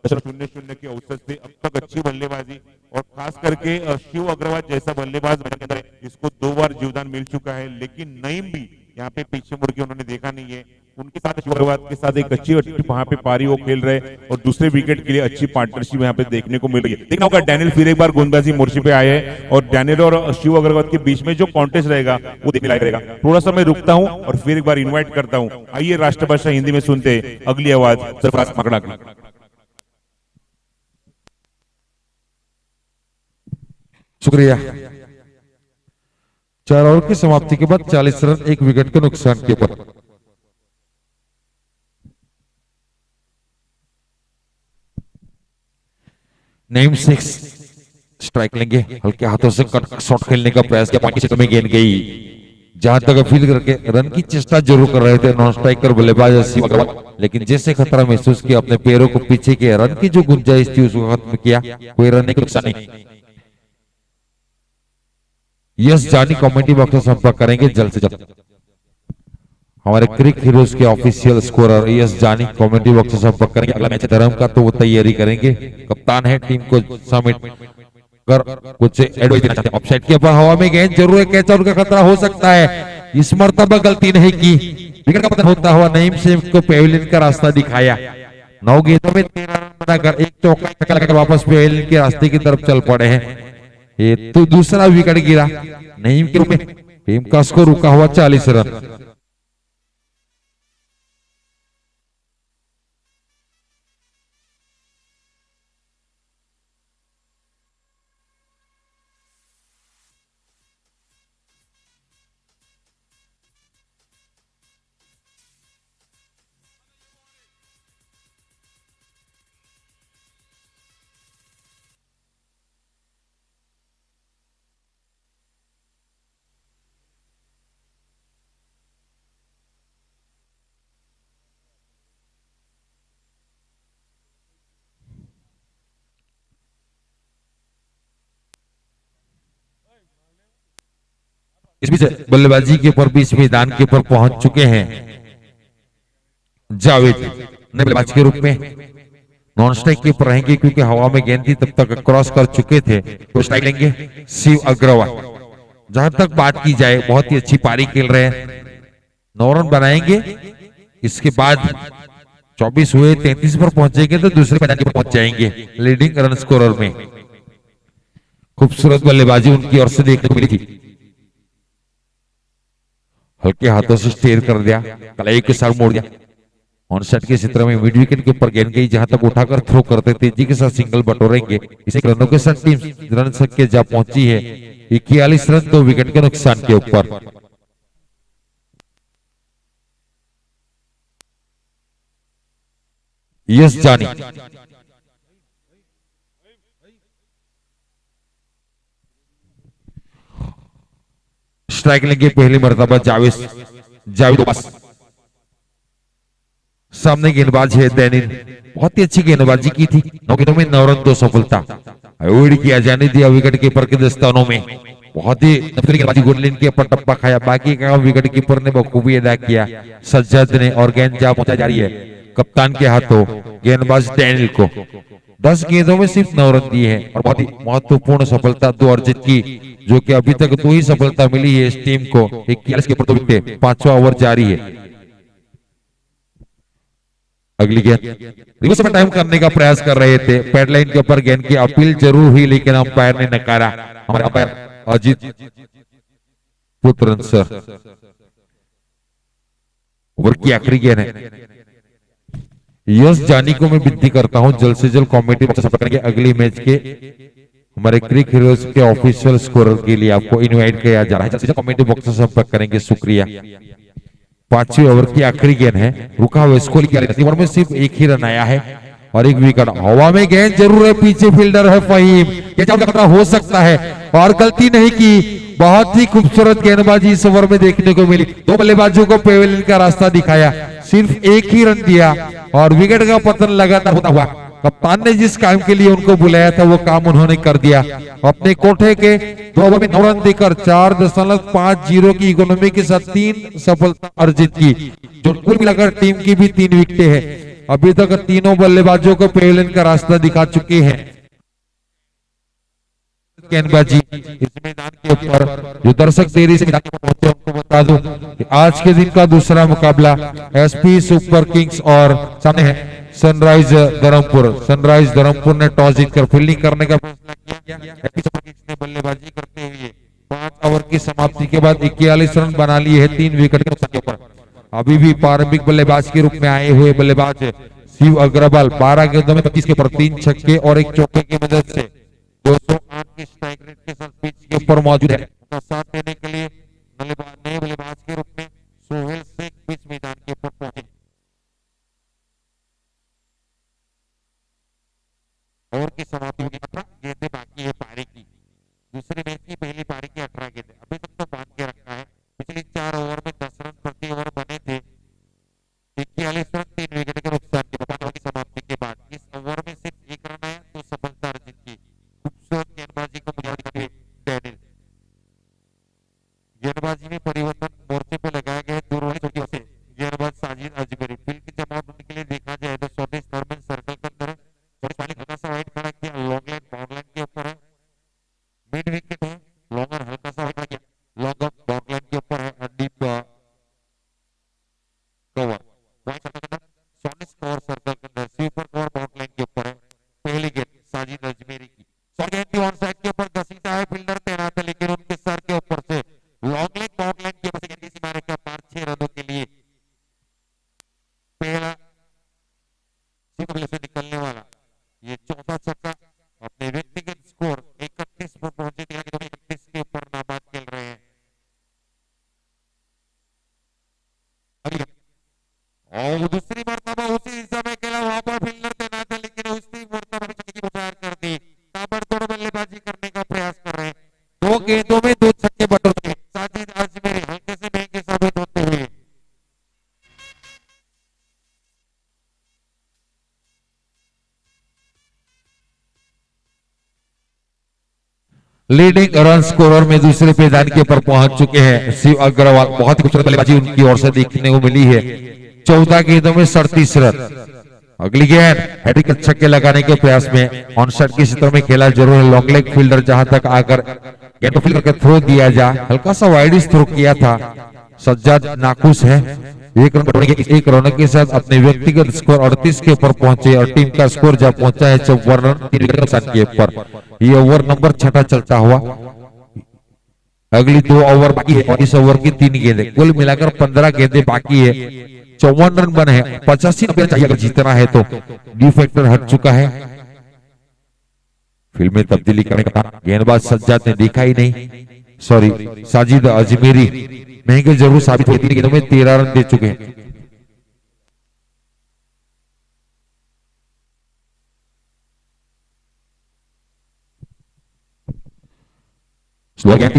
Speaker 1: 10.00 के औसत से अब तक अच्छी बल्लेबाजी, और खास करके शिव अग्रवाल जैसा बल्लेबाज इसको 2 बार जीवदान मिल चुका है। लेकिन नईम भी यहाँ पे पीछे मुड़ के उन्होंने देखा नहीं है, उनके साथ शिव अग्रवाल के साथ एक अच्छी वहां पे पारी वो खेल रहे और दूसरे विकेट के लिए अच्छी पार्टनरशिप यहाँ पे देखने को मिल रही है। देखना होगा डैनियल फिर एक बार गेंदबाजी मोर्चे पे आए हैं और डैनियल और शिव अग्रवाल के बीच में जो कॉन्टेस्ट रहेगा वो देखने लायक रहेगा। थोड़ा सा मैं रुकता हूँ और फिर एक बार इन्वाइट करता हूँ, आइए राष्ट्रभाषा हिंदी में सुनते अगली आवाज सरफराज मकड़ा की।
Speaker 2: शुक्रिया। 4 ओवर की समाप्ति के बाद 40 रन 1 विकेट के नुकसान के ऊपर। नेम 6 स्ट्राइक लेंगे, हल्के हाथों से शॉट खेलने का प्रयास किया, पानी क्षेत्र में गेंद गई, जहां तक अपील करके रन की चेष्टा जरूर कर रहे थे नॉन स्ट्राइकर बल्लेबाज शिव अग्रवाल, लेकिन जैसे खतरा महसूस किया अपने पैरों को पीछे किया, रन की जो गुंजाइश थी उसको खत्म किया, कोई रन के नुकसान नहीं। यस जानी कमेटी बॉक्स से संपर्क करेंगे जल्द से जल्द। हमारे क्रिक हीरोज के ऑफिशियल स्कोरर यस जानी कमेटी बॉक्स से संपर्क करेंगे। अगला मैच धर्म का तो वो तैयारी करेंगे, कप्तान है, टीम को समिट कर कुछ एडवाइस देना चाहते हैं। ऑफसाइड के ऊपर हवा में गेंद जरूर है, कैच आउट का खतरा हो सकता है, इस मर्तबा गलती नहीं की, विकेट का पतन होता हुआ नईम शेख को पेविलियन का रास्ता दिखाया। 9 गेंदों में 13 रन बनाकर एक चौका लगाकर वापस पेविलियन के रास्ते की तरफ चल पड़े हैं। ये तो दूसरा विकेट गिरा नईम के रूप में, टीम का स्कोर रुका हुआ 40 रन। इस बीच बल्लेबाजी के ऊपर बीच मैदान के ऊपर पहुंच चुके हैं जावेद नए बल्लेबाज के रूप में, नॉन स्ट्राइक के ऊपर रहेंगे क्योंकि हवा में गेंद थी तब तक क्रॉस कर चुके थे, तो स्ट्राइक लेंगे शिव अग्रवाल। जहां तक बात की जाए बहुत ही अच्छी पारी खेल रहे हैं, 9 रन बनाएंगे, इसके बाद 24 हुए 33 पर पहुंचेंगे तो दूसरे मैदान के ऊपर पहुंच जाएंगे लीडिंग रन स्कोरर में। खूबसूरत बल्लेबाजी उनकी ओर से देखने को मिली थी। हल्के हाथों से स्टेयर कर दिया, कलाई के साथ मोड़ दिया। ऑन सेट के चित्र में मिड विकेट के ऊपर गेंद गई, जहां तक उठाकर थ्रो करते तेजी के साथ सिंगल बटोरेंगे। इसे रनों के साथ टीम रन संख्या जा पहुंची है 41 रन 2 विकेट के नुकसान के ऊपर। यस जानी स्ट्राइक लेंगे पहली मर्तबा जावेद अब्बास। सामने गेंदबाज है दैनिल, बहुत ही अच्छी गेंदबाजी की थी। 9 गेंदों में 9 रन 2 सफलता। अवॉइड किया जाने दिया विकेट कीपर के दस्तानों में। बहुत ही गेंदबाजी गुडलिन के ऊपर टप्पा खाया, बाकी का विकेट कीपर ने बखूबी अदा किया सज्जद ने, और गेंद जा पहुंचा जा रही है कप्तान के हाथों गेंदबाज डैनियल को। 10 गेंदों में सिर्फ 9 रन दिए हैं और बहुत ही महत्वपूर्ण सफलता 2 अर्जित की, जो कि अभी तक 2 ही सफलता मिली है इस टीम को। 41 के ऊपर 2 विकेट, 5वां ओवर जारी है। अगली गेंद रिवर्स में टाइम करने का प्रयास कर रहे थे, पैडलाइन के ऊपर गेंद की अपील जरूर हुई, लेकिन अंपायर ने नकारा। हमारे umpire Ajit Putran sir. Over की आखिरी गेंद है। यस जानी को मैं विनती करता हूं जल्द से जल्द कमेटी बॉक्स संपर्क करेंगे। अगली मैच के हमारे क्रिक हीरोज के ऑफिशियल स्कोरर के लिए आपको इनवाइट किया जा रहा है, जल्द से जल्द कमेटी बॉक्स से संपर्क करेंगे। शुक्रिया। 5वें ओवर की आखिरी गेंद है, रुका हुआ स्कोर किया, ओवर में सिर्फ 1 ही रन आया है और 1 विकेट। हवा में गेंद जरूर है, पीछे फील्डर है फहीम, ये खतरा हो सकता है और गलती नहीं की। बहुत ही खूबसूरत गेंदबाजी इस ओवर में देखने को मिली। 2 बल्लेबाजों को पेवेलियन का रास्ता दिखाया, सिर्फ 1 ही रन दिया और विकेट का पतन लगातार होता हुआ। कप्तान ने जिस काम के लिए उनको बुलाया था वो काम उन्होंने कर दिया। अपने कोठे के 2 ओवर में 9 रन देकर 4.50 की इकोनॉमी के साथ 3 सफलता अर्जित की, जो कुल मिलाकर टीम की भी 3 विकेटें हैं। अभी तक तीनों बल्लेबाजों को पेवेलियन का रास्ता दिखा चुके हैं। गेंदबाजी इस मैदान के ऊपर जो दर्शक देरी से मैदान में पहुंचे उनको बता दूं कि आज के दिन का दूसरा मुकाबला एसपी सुपर किंग्स और सामने है सनराइज धर्मपुर। सनराइज धर्मपुर ने टॉस जीतकर फील्डिंग करने का फैसला किया। एसपी सुपर किंग्स ने बल्लेबाजी करते हुए 5 ओवर की समाप्ति के बाद 41 रन बना लिए हैं 3 विकेट के नुकसान के ऊपर। अभी भी प्रारंभिक बल्लेबाज के रूप में आए हुए बल्लेबाज शिव अग्रवाल 12 गेंदों में 25 के ऊपर 3 छक्के और 1 चौके की मदद से 208 की स्ट्राइक रेट के साथ पिच के ऊपर मौजूद है। उनका साथ देने के लिए नए बल्लेबाज के रूप में सोहेल शेख पिच मैदान के ऊपर पहुंचे। ओवर की समाप्ति होगी, 18 गेंदें बाकी है पारी की। दूसरे मैच की पहली पारी की 18 गेंदें अभी तक तो बांध के रखा है। पिछले 4 ओवर में 10 रन प्रति ओवर बने थे। 41 रन 3 विकेट के नुकसान के बाद की समाप्ति के बाद इस ओवर में सिर्फ 1 रन आया तो सफलता अर्जित की। खूबसूरत गेंदबाजी को मुझे डैनियल। गेंदबाजी में परिवर्तन मोर्चे पे लगाया गया है। दूरवाली छोटी से गेंदबाज साजिद अजगरी फील्ड की जमात होने के लिए देखा जाए तो स्वदेश धर्मेंद्र सर्कल के अंदर हल्का सा वाइट खड़ा किया, लॉन्ग लाइन बाउंड लाइन के ऊपर है, मिड विकेट है, लॉन्गर हल्का सा वाइट किया, लॉन्ग ऑफ बाउंड लाइन के ऊपर है, डीप कवर वाइट सर्कल के अंदर, स्वदेश कवर सर्कल के अंदर, स्वीपर कवर बाउंड लाइन के ऊपर है। पहली गेंद साजिद अजमेरी की ऑन साइड के ऊपर घसीटा है, फील्डर तैनात है, लेकिन उनके सर के ऊपर से लॉन्ग लेग बाउंड लाइन के ऊपर से गेंद मारे का 5-6 रनों के लिए पहला से निकलने वाला ये चौथा छक्का अपने व्यक्तिगत स्कोर 31 पर पहुंचे। 31 के ऊपर नाबाद खेल रहे हैं। और दूसरी मर्तबा उसी समय खेला, वहां पर फील्डर तैनात है, लेकिन उसी मर्तबा मुशायर कर दी। ताबड़तोड़ बल्लेबाजी करने का प्रयास कर रहे हैं। 2 गेंदों में 2 छक्के बटोरते साजिद अजमेरी हल्के से महंगे साबित होते हुए। लीडिंग रन स्कोरर में दूसरे मैदान के ऊपर पहुंच चुके हैं शिव अग्रवाल। बहुत ही खूबसूरत बल्लेबाजी उनकी ओर से देखने को मिली है। 14 गेंदों में 37 रन। अगली गेंद हैट्रिक छक्के लगाने के प्रयास में ऑन साइड के क्षेत्र में खेला जरूर है। लॉन्ग लेग फील्डर जहां तक आकर गेंद को फील्ड करके थ्रो दिया जा, हल्का सा वाइड थ्रो किया था। सज्जाद नाखुश है। 1 रन के साथ अपने व्यक्तिगत स्कोर 38 के ऊपर पहुंचे और टीम का स्कोर जब पहुंचा है 54 रन 3 विकेट के ऊपर। ये ओवर नंबर 6 चलता हुआ अगली 2 ओवर बाकी है और इस ओवर की 3 गेंदें, कुल मिलाकर 15 गेंदें बाकी है। 54 रन बने हैं, 85 रन चाहिए अगर जीतना है तो। डी फैक्टर हट चुका है, फील्ड में तब्दीली करने का गेंदबाज सज्जाद ने देखा ही नहीं, सॉरी साजिद अजमेरी महंगे जरूर साबित हुए, 3 गेंदों में 13 रन दे चुके हैं।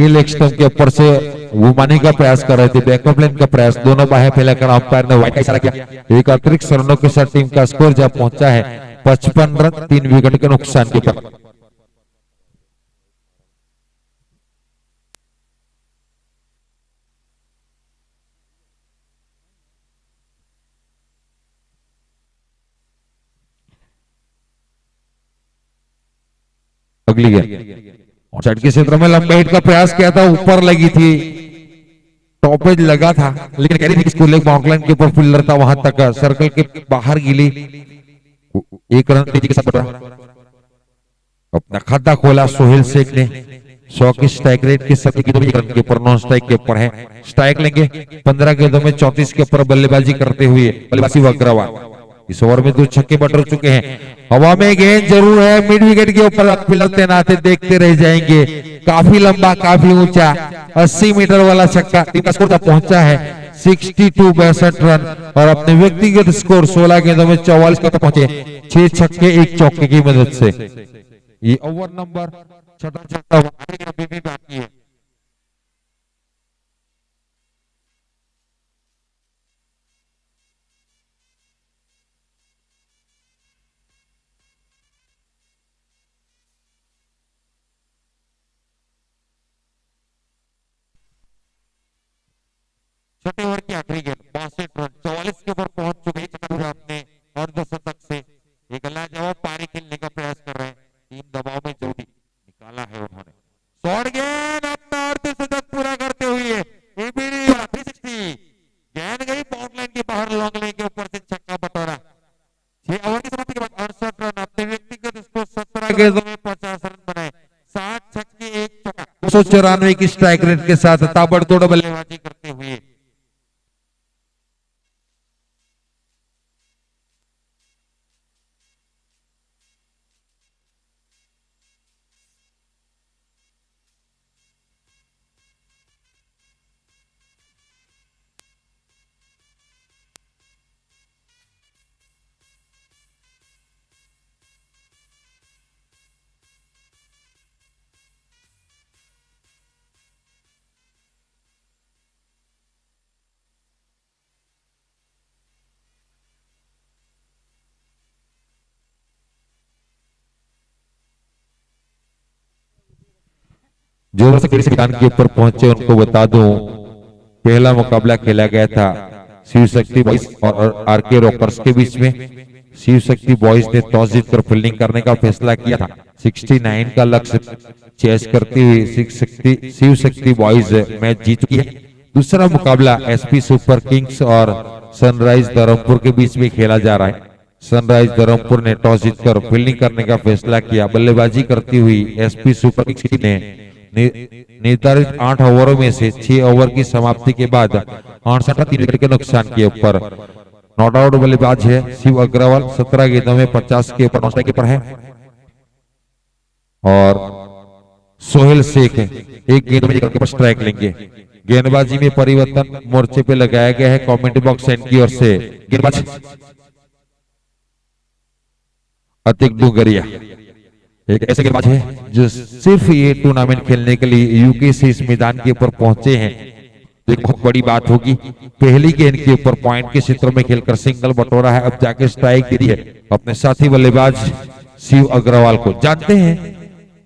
Speaker 2: लेग स्टंप के ऊपर से घुमाने का प्रयास कर रहे थे, बैकअप लाइन का प्रयास, दोनों बाहें फैलाकर अंपायर ने वाइड का इशारा किया। एक अतिरिक्त रनों के साथ टीम का स्कोर जब पहुंचा है 55 रन 3 विकेट के नुकसान के ऊपर। अगली गेंद साइड के क्षेत्र में लंबे हिट का प्रयास किया था, ऊपर लगी थी, टॉप एज लगा था, लेकिन कह रही थी कि लेग बाउंड्री लाइन के ऊपर फील्डर था, वहां तक सर्कल के बाहर गिली। 1 रन तेजी के साथ बढ़ा, अपना खाता खोला सोहेल शेख ने। 100 की स्ट्राइक रेट के साथ रन के ऊपर, नॉन स्ट्राइक के ऊपर है। स्ट्राइक लेंगे 15 गेंदों में 34 के ऊपर बल्लेबाजी करते हुए बल्लेबाजी अग्रवाल। इस ओवर में 2 छक्के बटर चुके हैं, हवा में गेंद जरूर है, मिड विकेट के ऊपर फील्डर तैनात है, देखते रह जाएंगे। काफी लंबा, काफी ऊंचा 80 मीटर वाला छक्का, टीम का स्कोर तक पहुंचा है 62 62 रन और अपने व्यक्तिगत स्कोर 16 गेंदों में 44 तक पहुंचे, 6 छक्के 1 चौके की मदद से। ये ओवर नंबर 6 बाकी है। छठे ओवर की आखिरी गेंद 62 रन 44 के ऊपर पहुंच चुके हैं अपने अर्धशतक से। एक लाजवाब पारी खेलने का प्रयास कर रहे हैं, टीम दबाव में जोड़ी निकाला है उन्होंने। शॉर्ट गेंद अपना अर्धशतक पूरा करते हुए 360 गेंद गई बाउंड्री लाइन के बाहर, लॉन्ग लाइन के ऊपर से छक्का बटोरा। 6 ओवर की समाप्ति के बाद 68 रन, अपने व्यक्तिगत स्कोर 17 गेंदों में 50 रन बनाए, 7 छक्के 1 चौका, 294 की स्ट्राइक रेट के साथ ताबड़तोड़ बल्लेबाजी करते हुए। जो मैदान के ऊपर पहुंचे उनको बता दूं, पहला मुकाबला खेला गया था शिव शक्ति बॉयज और आरके रॉकर्स के बीच में। शिव शक्ति बॉयज ने टॉस जीतकर फील्डिंग करने का फैसला किया था, 69 का लक्ष्य चेस करती हुई शिव शक्ति बॉयज मैच जीत चुकी है। दूसरा मुकाबला एसपी सुपर किंग्स और सनराइज धर्मपुर के बीच में खेला जा रहा है। सनराइज धर्मपुर ने टॉस जीतकर फील्डिंग करने का फैसला किया, बल्लेबाजी करती हुई एसपी सुपर किंग्स ने निर्धारित 8 ओवरों में से 6 ओवर की समाप्ति के बाद 68 विकेट के नुकसान के ऊपर नॉट आउट बल्लेबाज है शिव अग्रवाल, 17 गेंदों में 50 के ऊपर नॉट के ऊपर है। और सोहेल शेख एक गेंद में के स्ट्राइक लेंगे। गेंदबाजी में परिवर्तन मोर्चे पे लगाया गया है कमेंट्री बॉक्स एंड की ओर से। गेंदबाज अतिक डुगरिया एक ऐसे गेंदबाज है जो सिर्फ ये टूर्नामेंट खेलने के लिए यूके से इस मैदान के ऊपर पहुंचे हैं, तो एक बहुत बड़ी बात होगी। पहली गेंद के ऊपर पॉइंट के क्षेत्र में खेलकर सिंगल बटोरा है, अब जाके स्ट्राइक दी है अपने साथी बल्लेबाज शिव अग्रवाल को। जानते हैं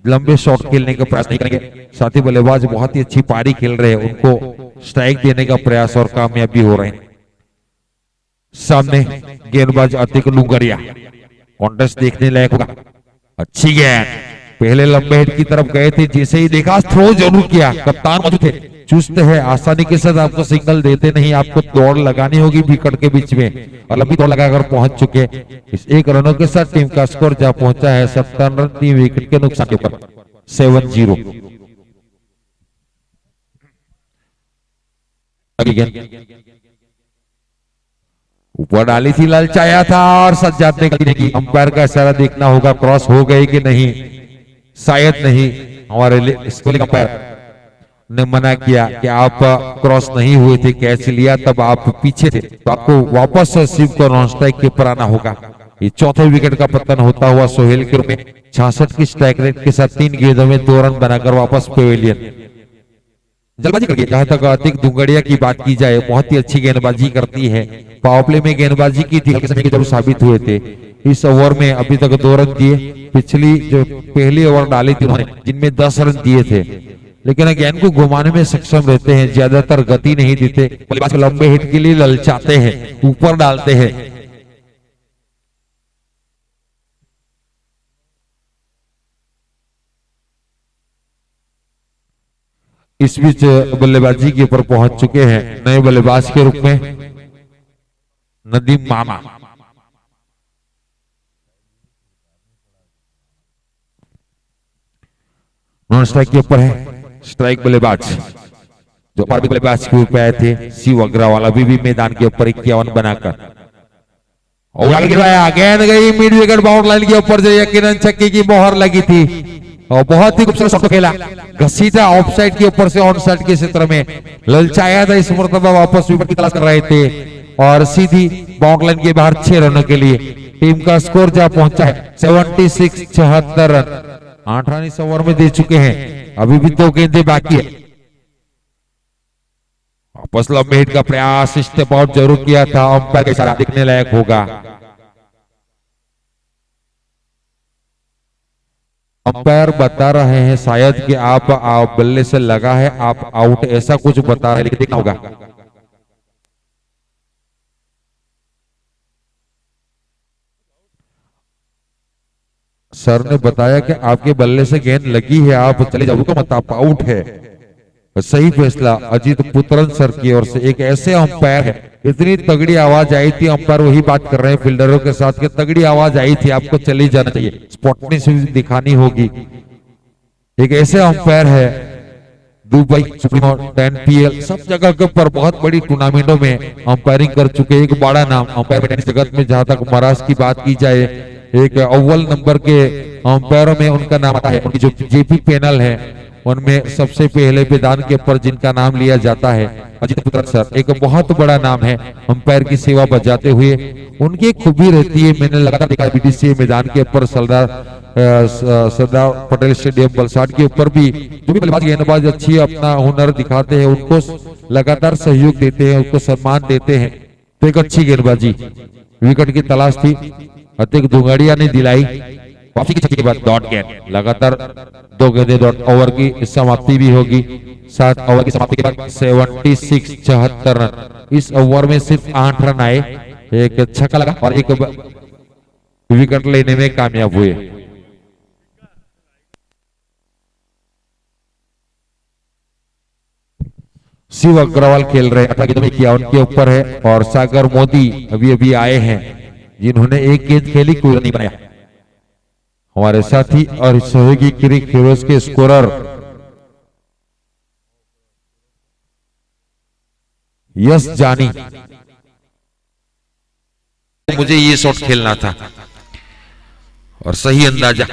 Speaker 2: लंबे शॉट खेलने का प्रयास नहीं करेंगे, साथी बल्लेबाज बहुत ही अच्छी पारी खेल रहे हैं, उनको स्ट्राइक देने का प्रयास और कामयाबी हो रहे हैं। सामने गेंदबाज अतिक डुगरिया, कॉन्टेस्ट देखने लायक होगा। अच्छी गेंद, पहले लंबे हिट की तरफ गए थे, जैसे ही देखा थ्रो जरूर किया, कप्तान मौजूद थे, चुस्त है, आसानी के साथ आपको सिग्नल देते नहीं, आपको दौड़ लगानी होगी विकेट के बीच में, और लंबी दौड़ लगाकर पहुंच चुके। इस 1 रनों के साथ टीम का स्कोर जहां पहुंचा है 57 रन 3 विकेट के नुकसान के ऊपर 7-0। ऊपर डाली थी, ललचाया था और सज्जाद ने गलती की। अंपायर का इशारा देखना होगा, क्रॉस हो गई कि नहीं, शायद नहीं। हमारे स्कूलिंग अंपायर ने मना किया कि आप क्रॉस नहीं हुए थे, कैच लिया तब आप पीछे थे, तो आपको वापस स्वीप को नॉन स्ट्राइक के ऊपर आना होगा। ये चौथे विकेट का पतन होता हुआ सोहेल के रूप में 66 की स्ट्राइक रेट के साथ 3 गेंदों में 2 रन बनाकर वापस पेविलियन। जल्दबाजी करके, जहां तक अतिक दुंगड़िया की बात की जाए, बहुत ही अच्छी गेंदबाजी करती है। पावर प्ले में गेंदबाजी की थी, समय के जरूर साबित हुए थे। इस ओवर में अभी तक 2 रन दिए, पिछली जो पहली ओवर डाली थी उन्होंने जिनमें 10 रन दिए थे, लेकिन गेंद को घुमाने में सक्षम रहते हैं, ज्यादातर गति नहीं देते, बल्लेबाज को लंबे हिट के लिए ललचाते हैं, ऊपर डालते हैं। इस बीच बल्लेबाजी के ऊपर पहुंच चुके हैं नए बल्लेबाज के रूप में नदीम मामा। नॉन स्ट्राइक के ऊपर है स्ट्राइक बल्लेबाज जो पार्टी बल्लेबाज के ऊपर आए थे शिव अग्रवाल, अभी भी मैदान के ऊपर 51 बनाकर गेंद गई मिड विकेट बाउंड लाइन के ऊपर, जो यकीनन छक्के की मोहर लगी थी और बहुत ही खूबसूरत शॉट खेला, घसीटा ऑफ साइड के ऊपर से ऑन साइड के क्षेत्र में, ललचाया था। इस मरतबा वापस विकेट की तलाश कर रहे थे और सीधी बाउंड लाइन के बाहर 6 रनों के लिए टीम का स्कोर जहां पहुंचा है 76, 76 रन 8 रन इस ओवर में दे चुके हैं। अभी भी 2 गेंदें बाकी है। वापस लंबे हिट का प्रयास, स्टेप आउट जरूर किया था, अंपायर का इशारा दिखने लायक होगा। अंपायर बता रहे हैं शायद कि आप बल्ले से लगा है, आप आउट, ऐसा कुछ बता रहे हैं, लेकिन देखना होगा। सर ने बताया कि आपके बल्ले से गेंद लगी है, आप चले जाओ, मत, आप आउट है। सही फैसला अजीत पुत्रन सर की ओर से। एक ऐसे अंपायर है, इतनी तगड़ी आवाज आई थी, अंपायर वही बात कर रहे हैं फील्डरों के साथ कि तगड़ी आवाज आई थी, आपको चली जाना चाहिए, स्पॉटनेस दिखानी होगी। एक ऐसे अंपायर है, दुबई सुप्रीमो 10 PL सब जगह के ऊपर बहुत बड़ी टूर्नामेंटों में अंपायरिंग कर चुके, एक बड़ा नाम अंपायर टेनिस जगत में। जहां तक महाराष्ट्र की बात की जाए, एक अव्वल नंबर के अंपायरों में उनका नाम आता है। उनकी जो जेपी पैनल है उनमें सबसे पहले मैदान के ऊपर जिनका नाम लिया जाता है अजित पुत्र सर, एक बहुत बड़ा नाम है अंपायर की सेवा बजाते हुए। उनकी खूबी रहती है, मैंने लगातार देखा BDCA मैदान के ऊपर सरदार पटेल स्टेडियम वलसाड के ऊपर भी जो भी बल्लेबाज गेंदबाज अच्छी अपना हुनर दिखाते हैं उनको लगातार सहयोग देते हैं, उनको सम्मान देते हैं। तो एक अच्छी गेंदबाजी, विकेट की तलाश थी, अतिक दुंगड़िया ने दिलाई। वापसी की छक्के के बाद डॉट गेंद, लगातार 2 गेंदें डॉट ओवर की समाप्ति भी होगी। 7 ओवर की समाप्ति के बाद 76, 76 रन। इस ओवर में सिर्फ 8 रन आए, एक छक्का लगा और एक विकेट लेने में कामयाब हुए। शिव अग्रवाल खेल रहे 51 के ऊपर है और सागर मोदी अभी अभी आए हैं जिन्होंने एक गेंद खेली, कोई नहीं बनाया। हमारे साथी और सहयोगी क्रिक हीरोज के स्कोरर यस जानी, मुझे ये शॉट खेलना था और सही अंदाजा,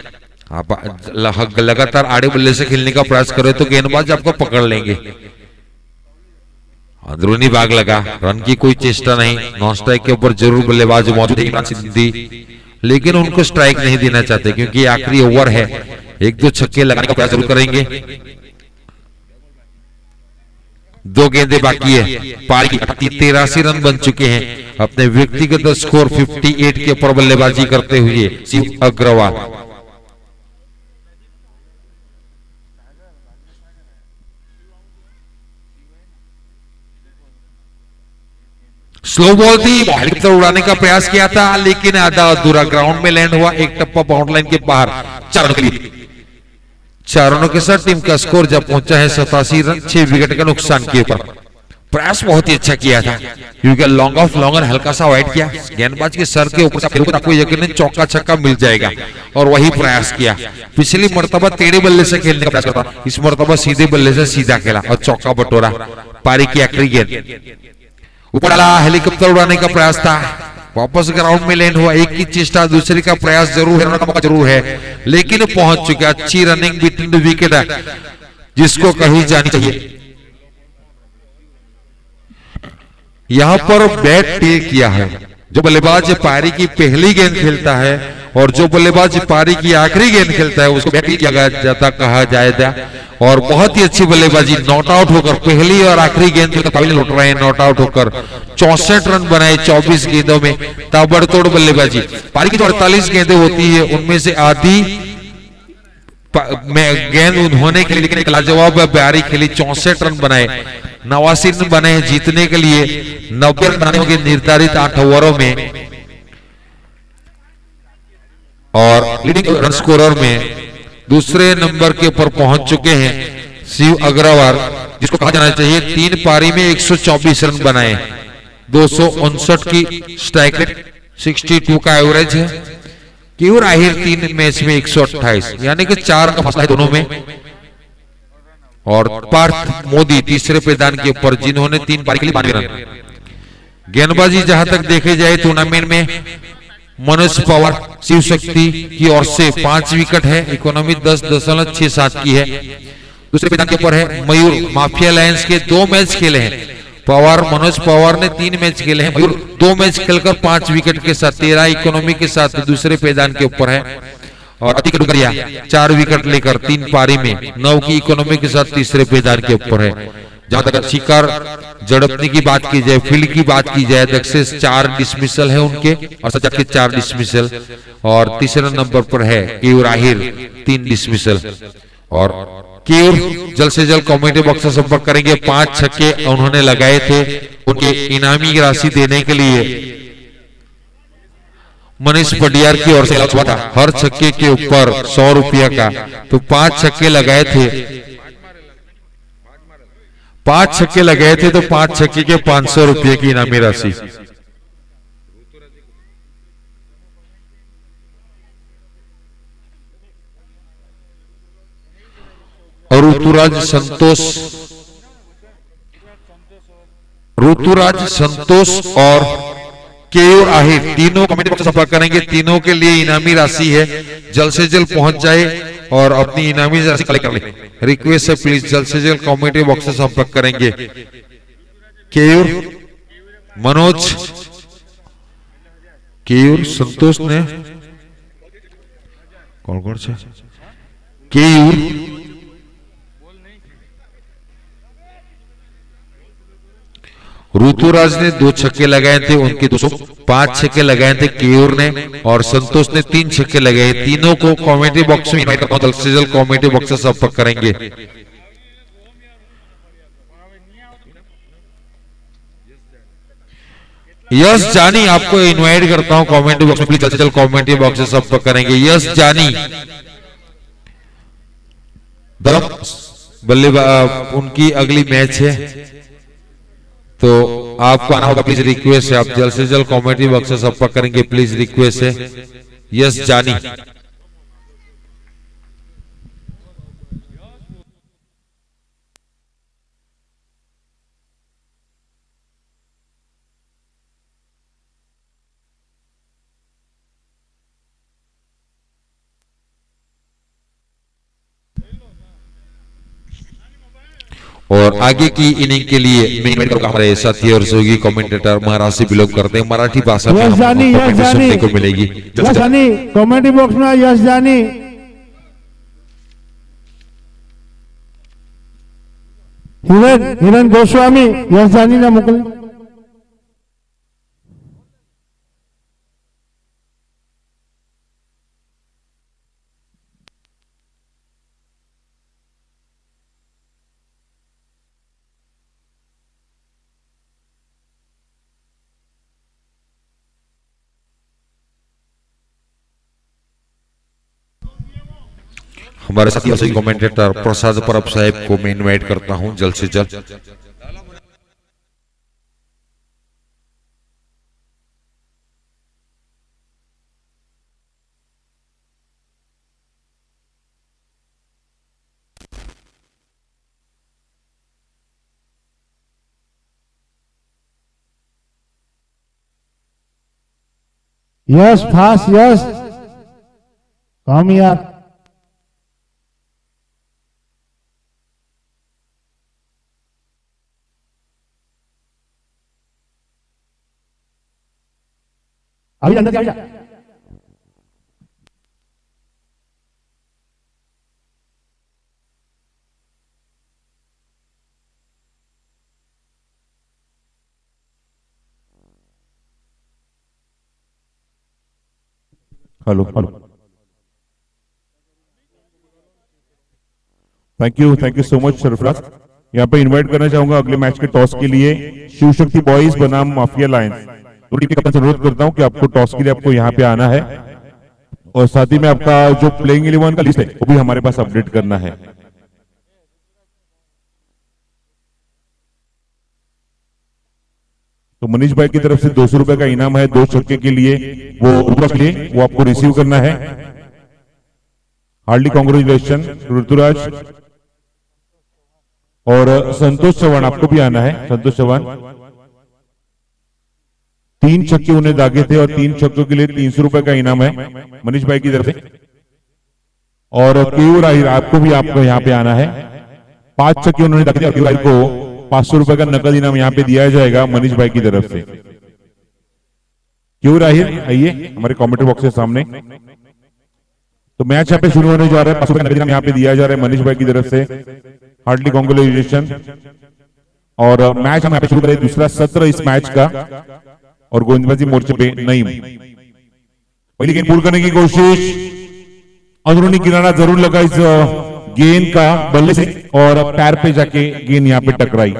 Speaker 2: आप लगातार आड़े बल्ले से खेलने का प्रयास करें तो गेंदबाज आपको पकड़ लेंगे। अंदरूनी भाग लगा, रन की कोई चेष्टा नहीं, नॉन स्ट्राइक के ऊपर जरूर बल्लेबाज मौजूद है इमरान सिद्दीकी, लेकिन उनको स्ट्राइक नहीं देना चाहते क्योंकि आखिरी ओवर है, 1-2 छक्के लगाने का प्रयास जरूर करेंगे। 2 गेंदें बाकी है, पारी की 83 रन बन चुके हैं, अपने व्यक्तिगत स्कोर 58 के ऊपर बल्लेबाजी करते हुए शिव अग्रवाल। स्लो बॉल थी, बाहर की तरफ उड़ाने का प्रयास किया था लेकिन आधा अधूरा ग्राउंड में लैंड हुआ, एक टप्पा बाउंड लाइन के बाहर। 4 रनों के लिए, 4 रनों के साथ टीम का स्कोर जब पहुंचा है 87 रन, 6 विकेट का नुकसान के ऊपर। प्रयास बहुत ही अच्छा किया था क्योंकि लॉन्ग ऑफ लॉन्गर हल्का सा अवॉइड किया, गेंदबाज के सर के ऊपर से आपको यकीनन चौका छक्का मिल जाएगा और वही प्रयास किया। पिछली मर्तबा टेढ़े बल्ले से खेलने का प्रयास करता, इस मर्तबा सीधे बल्ले से सीधा खेला और चौका बटोरा। पारी की आखिरी गेंद ऊपर डाला, हेलीकॉप्टर उड़ाने का प्रयास था, वापस ग्राउंड में लैंड हुआ। एक की चेष्टा, दूसरे का प्रयास जरूर है, मौका जरूर है, लेकिन पहुंच चुका। अच्छी रनिंग बिटवीन द विकेट जिसको कही जानी चाहिए। यहां पर बैट टेक किया है। जो बल्लेबाज पारी की पहली गेंद खेलता है और जो बल्लेबाज पारी की आखिरी गेंद खेलता है उसको बैट टेक किया जाता, कहा जाएगा। और बहुत ही अच्छी बल्लेबाजी, नॉट आउट होकर पहली और आखिरी गेंद के काबिल लौट रहे हैं। नॉट आउट होकर 64 रन बनाए 24 गेंदों में, ताबड़तोड़ बल्लेबाजी। पारी की जो 48 गेंदें होती है उनमें से आधी गेंद उन्होंने खेली, लेकिन एक लाजवाब पारी खेली, 64 रन बनाए, 89 रन बने जीतने के लिए। 90 रन बनाने होंगे निर्धारित 8 ओवरों में। और लीडिंग रन स्कोरर में दूसरे नंबर के ऊपर पहुंच चुके हैं शिव अग्रवाल, जिसको कहा जाना चाहिए 3 पारी में 124 रन बनाए, 259 की स्ट्राइक रेट, 62 का एवरेज है। केयूर आहिर 3 मैच में 128, यानी कि 4 का फासला है दोनों में। और पार्थ मोदी तीसरे पैदान के ऊपर, जिन्होंने 3 पारी के लिए 92 रन। गेंदबाजी जहां तक देखे जाए टूर्नामेंट में मनोज पवार शिव शक्ति की ओर से 5 विकेट है, इकोनॉमी 10.67 की है। दूसरे पैदान के ऊपर है मयूर, माफिया लायंस के 2 मैच खेले हैं पवार, मनोज पवार ने 3 मैच खेले हैं, मयूर 2 मैच खेलकर 5 विकेट के साथ 13 इकोनॉमी के साथ दूसरे पैदान के ऊपर है। और अतिक डुगरिया 4 विकेट लेकर 3 पारी में 9 की इकोनॉमी के साथ तीसरे पैदान के ऊपर है। जहां तक शिकार झड़पने की बात की जाए, फील्ड की बात की जाए, दक्षेश 4 डिसमिसल है उनके और सजाद के 4 डिसमिसल। और तीसरे नंबर पर है केयूर आहिर 3 डिसमिसल। और केयूर जल्द से जल्द कमेटी बॉक्स से संपर्क करेंगे। 5 छक्के उन्होंने लगाए थे, उनके इनामी राशि देने के लिए मनीष पटियार की ओर से हुआ था हर छक्के के ऊपर 100 रुपया का। तो 5 छक्के लगाए थे, 5 छक्के लगाए थे तो 5 छक्के के 500 रुपये की इनामी राशि। और ऋतुराज संतोष और केयूर आहिर तीनों कमेटी बॉक्स से संपर्क करेंगे। तीनों के लिए इनामी राशि है, जल्द से जल्द पहुंच जाए और अपनी इनामी राशि कलेक्ट कर ले। रिक्वेस्ट है प्लीज जल्द से जल्द कमेटी बॉक्स से संपर्क करेंगे। केयूर मनोज, केयूर संतोष ने कौन कौन से केयूर ऋतुराज ने 2 छक्के लगाए थे, उनके 205 छक्के लगाए थे केयूर ने, और संतोष ने 3 छक्के लगाए। तीनों को कमेटी बॉक्स में इनवाइट करता हूं, जल्द से जल्द कमेटी बॉक्स से संपर्क करेंगे। यस जानी आपको इनवाइट करता हूं कमेटी बॉक्स में, प्लीज जल्द से जल्द कमेटी बॉक्स से संपर्क करेंगे। यस जानी बल्लेबाज, उनकी अगली मैच है तो आपको आना होगा, प्लीज रिक्वेस्ट है आप जल्द से जल्द कमेटी बॉक्स से संपर्क करेंगे, प्लीज रिक्वेस्ट है। यस जानी और आगे की इनिंग के लिए मैं इनवाइट करूंगा हमारे साथी और सहयोगी कमेंटेटर महाराष्ट्र से बिलोंग करते हैं, मराठी भाषा में हमको सुनने को मिलेगी।
Speaker 3: यस जानी कमेटी बॉक्स में, यस जानी हिरण गोस्वामी यस जानी ना मोकल।
Speaker 2: हमारे साथी और सहयोगी कमेंटेटर प्रसाद परब साहब को मैं इनवाइट करता हूं जल्द से जल्द।
Speaker 3: यस फास्ट यस कम यार अभी अंदर जा
Speaker 1: hello hello thank you so much Sarfaraz. यहाँ पे इनवाइट करना चाहूंगा अगले मैच के टॉस के लिए शिव शक्ति बॉयज बनाम माफिया लायंस। तो टीम के कप्तान से अनुरोध करता हूँ कि आपको टॉस के लिए आपको यहाँ पे आना है और साथ ही में आपका जो प्लेइंग 11 का लिस्ट है वो भी हमारे पास अपडेट करना है। तो मनीष भाई की तरफ से 200 रुपए का इनाम है 2 छक्के के लिए, वो आपको रिसीव करना है। हार्डली कॉन्ग्रेचुलेशन ऋतुराज और संतोष चौहान, आपको भी आना है। संतोष चौहान 3 छक्के उन्हें दागे थे और 3 छक्कों के लिए 300 रुपए का इनाम है मनीष भाई की तरफ से। और केयूर आहिर, आपको भी आपको यहाँ पे आना है। 5 छक्के उन्होंने दागे थे और केयूर आहिर को 500 रुपए का नकद इनाम यहाँ पे दिया जाएगा मनीष भाई की तरफ से। केयूर आहिर आइए हमारे कमेंट्री बॉक्स के सामने। तो मैच यहाँ पे शुरू होने जा रहा है, 500 रुपए का नकद इनाम यहाँ पे दिया जा रहा है मनीष भाई की तरफ से। Hardly congratulation. और मैच हम यहाँ पे शुरू करें दूसरा सत्र इस मैच का और गोविंदबाजी मोर्चे पे नईम पहली गेंद पूल करने की कोशिश, अंदरूनी किनारा जरूर लगा इस गेंद का बल्ले से और पैर पे जाके गेंद यहाँ पे टकराई।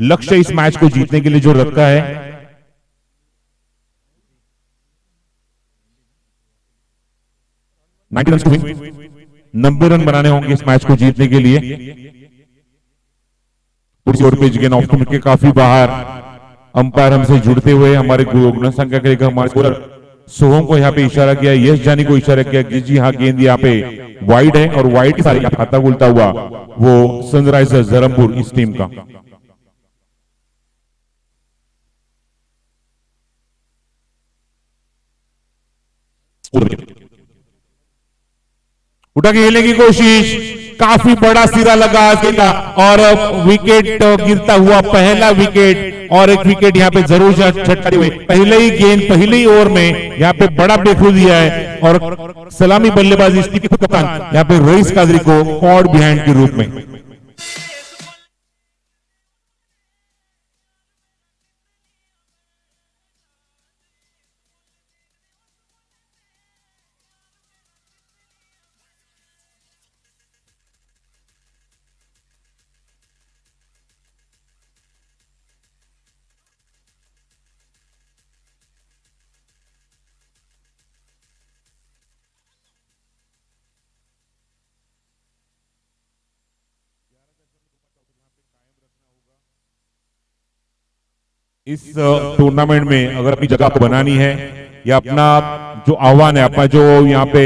Speaker 1: लक्ष्य इस मैच को जीतने के लिए जो रखा है 90 रन बनाने होंगे इस मैच को जीतने के लिए। दूसरी ओर पे गेंद ऑफ के काफी बाहर, अंपायर हमसे जुड़ते हुए हमारे गुण संख्या के हमारे स्कोरर सोहम को यहाँ पे इशारा किया, यश जानी को इशारा किया कि जी हाँ गेंद यहाँ पे वाइड है और वाइड के सारे खाता बोलता हुआ वो सनराइजर्स धरमपुर इस टीम का। उठा के खेलने की कोशिश, काफी बड़ा सिरा लगा इसका और विकेट गिरता हुआ पहला विकेट और एक विकेट यहाँ पे जरूर छटकाते हुए पहले ही गेंद पहले ही ओवर में यहाँ पे बड़ा ब्रेकथ्रू दिया है और सलामी बल्लेबाजी इस टीम के कप्तान यहाँ पे रईस कादरी को कॉर्ड बिहाइंड के रूप में। इस टूर्नामेंट में अगर अपनी जगह को बनानी है या अपना जो आह्वान है, अपना जो यहाँ पे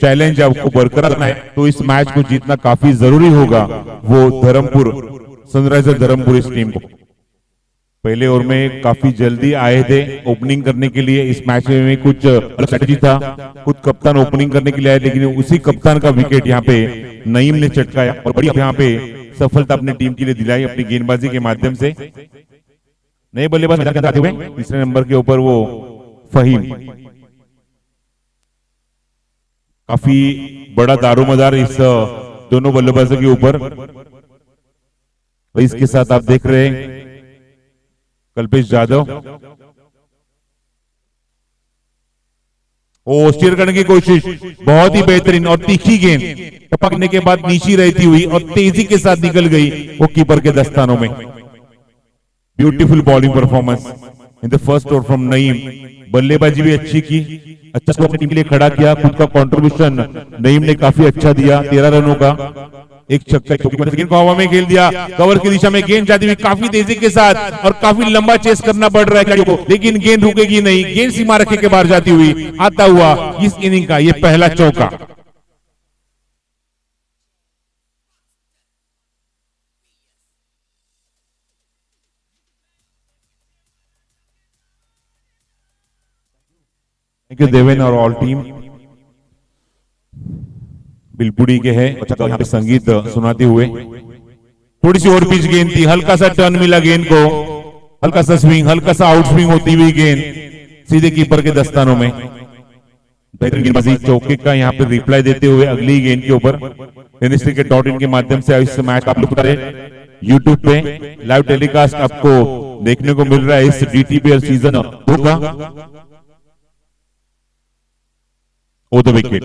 Speaker 1: चैलेंज है आपको बरकरार रखना है, तो इस मैच को जीतना काफी जरूरी होगा। वो धरमपुर सनराइजर धरमपुर इस टीम को पहले ओवर में काफी जल्दी आए थे ओपनिंग करने के लिए। इस मैच में कुछ अलग स्ट्रेटेजी था, खुद कप्तान ओपनिंग करने के लिए आए, लेकिन उसी कप्तान का विकेट यहाँ पे नईम ने चटकाया और बड़ी यहाँ पे सफलता अपनी टीम के लिए दिलाई अपनी गेंदबाजी के माध्यम से। नए बल्लेबाज मैदान के अंदर आते हुए तीसरे नंबर के ऊपर वो फहीम, काफी बड़ा दारोमदार इस दोनों बल्लेबाजों के ऊपर। इसके साथ आप देख रहे हैं कल्पेश यादव, ओ स्टीयर करने की कोशिश, बहुत ही बेहतरीन और तीखी गेंद टपकने के बाद नीची रहती हुई और तेजी के साथ निकल गई वो कीपर के दस्तानों में। Beautiful bowling performance in the first over from Naeem. बल्लेबाजी भी अच्छी की, अच्छा स्कोर अपनी टीम के लिए खड़ा किया, खुद का कंट्रीब्यूशन नईम ने काफी अच्छा दिया। 13 रनों का एक छक्का, गेंद को हवा में खेल दिया, कवर की दिशा में गेंद जाती हुई काफी तेजी के साथ और काफी लंबा चेस करना पड़ रहा है खिलाड़ियों को, लेकिन गेंद रुकेगी नहीं। गेंद सीमा रखे के बाहर जाती हुई आता हुआ इस इनिंग का ये पहला चौका। थैंक यू देवेन और ऑल टीम। बिलपुड़ी के है अच्छा यहाँ पे संगीत सुनाते हुए। थोड़ी सी और पिच गेंद थी, हल्का सा टर्न मिला गेंद को, हल्का सा स्विंग, हल्का सा आउट स्विंग होती हुई गेंद सीधे कीपर के दस्तानों में। बेहतरीन गेंदबाजी, चौके का यहाँ पे रिप्लाई देते हुए अगली गेंद के ऊपर टेनिसक्रिकेट.in के माध्यम से इस मैच आप लोग यूट्यूब पे लाइव टेलीकास्ट आपको देखने को मिल रहा है इस DTPL सीजन 2 का। ओ द विकेट,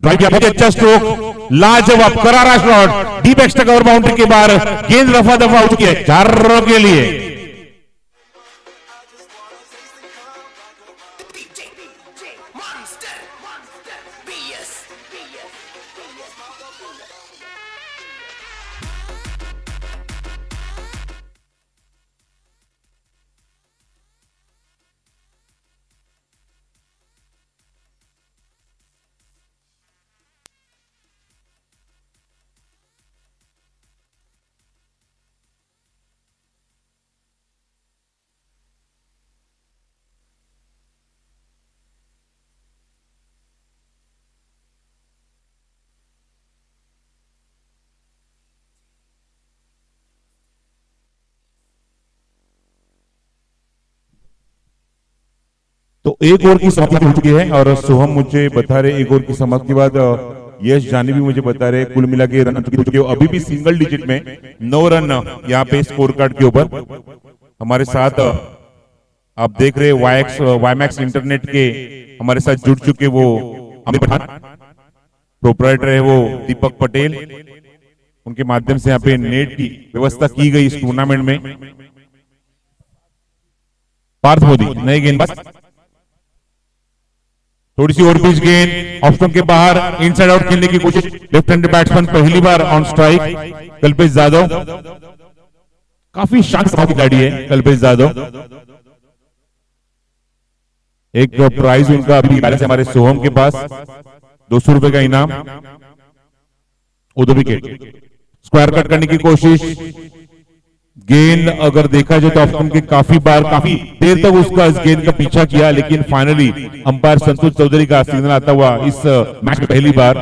Speaker 1: ड्राइव किया, बहुत अच्छा स्ट्रोक, लाजवाब करारा shot, deep extra cover boundary के बाहर, गेंद रफा दफा हो चुकी है 4 रनों के लिए। तो एक ओवर की समाप्ति हो चुकी है और सोहम मुझे बता रहे एक ओवर की समाप्ति के बाद यश जानी भी मुझे बता रहे कुल मिला के रन हो चुके हो, अभी भी सिंगल डिजिट में 9 रन यहाँ पे स्कोर कार्ड के ऊपर। हमारे साथ आप देख रहे वाईमैक्स इंटरनेट के हमारे साथ जुड़ चुके वो अमित पठान, प्रोपराइटर है वो दीपक पटेल, उनके माध्यम से यहाँ पे नेट की व्यवस्था की गई इस टूर्नामेंट में। पार्थ मोदी नए गेंदबाज, थोड़ी सी और पिच गेंद ऑफ स्टंप के बाहर, इनसाइड आउट खेलने की कोशिश, लेफ्ट हैंड बैट्समैन पहली बार ऑन स्ट्राइक कल्पेश जाधव। काफी शांत स्वभाव की खिलाड़ी है कल्पेश जाधव। एक प्राइज उनका अभी बैलेंस हमारे सोहम के पास 200 रुपए का इनाम। उधर विकेट, स्क्वायर कट करने की कोशिश, गेंद अगर देखा जाए तो ऑप्शन के काफी देर तक उसका इस गेंद का पीछा किया, लेकिन फाइनली अंपायर संतोष चौधरी का सिग्नल आता हुआ इस मैच में पहली बार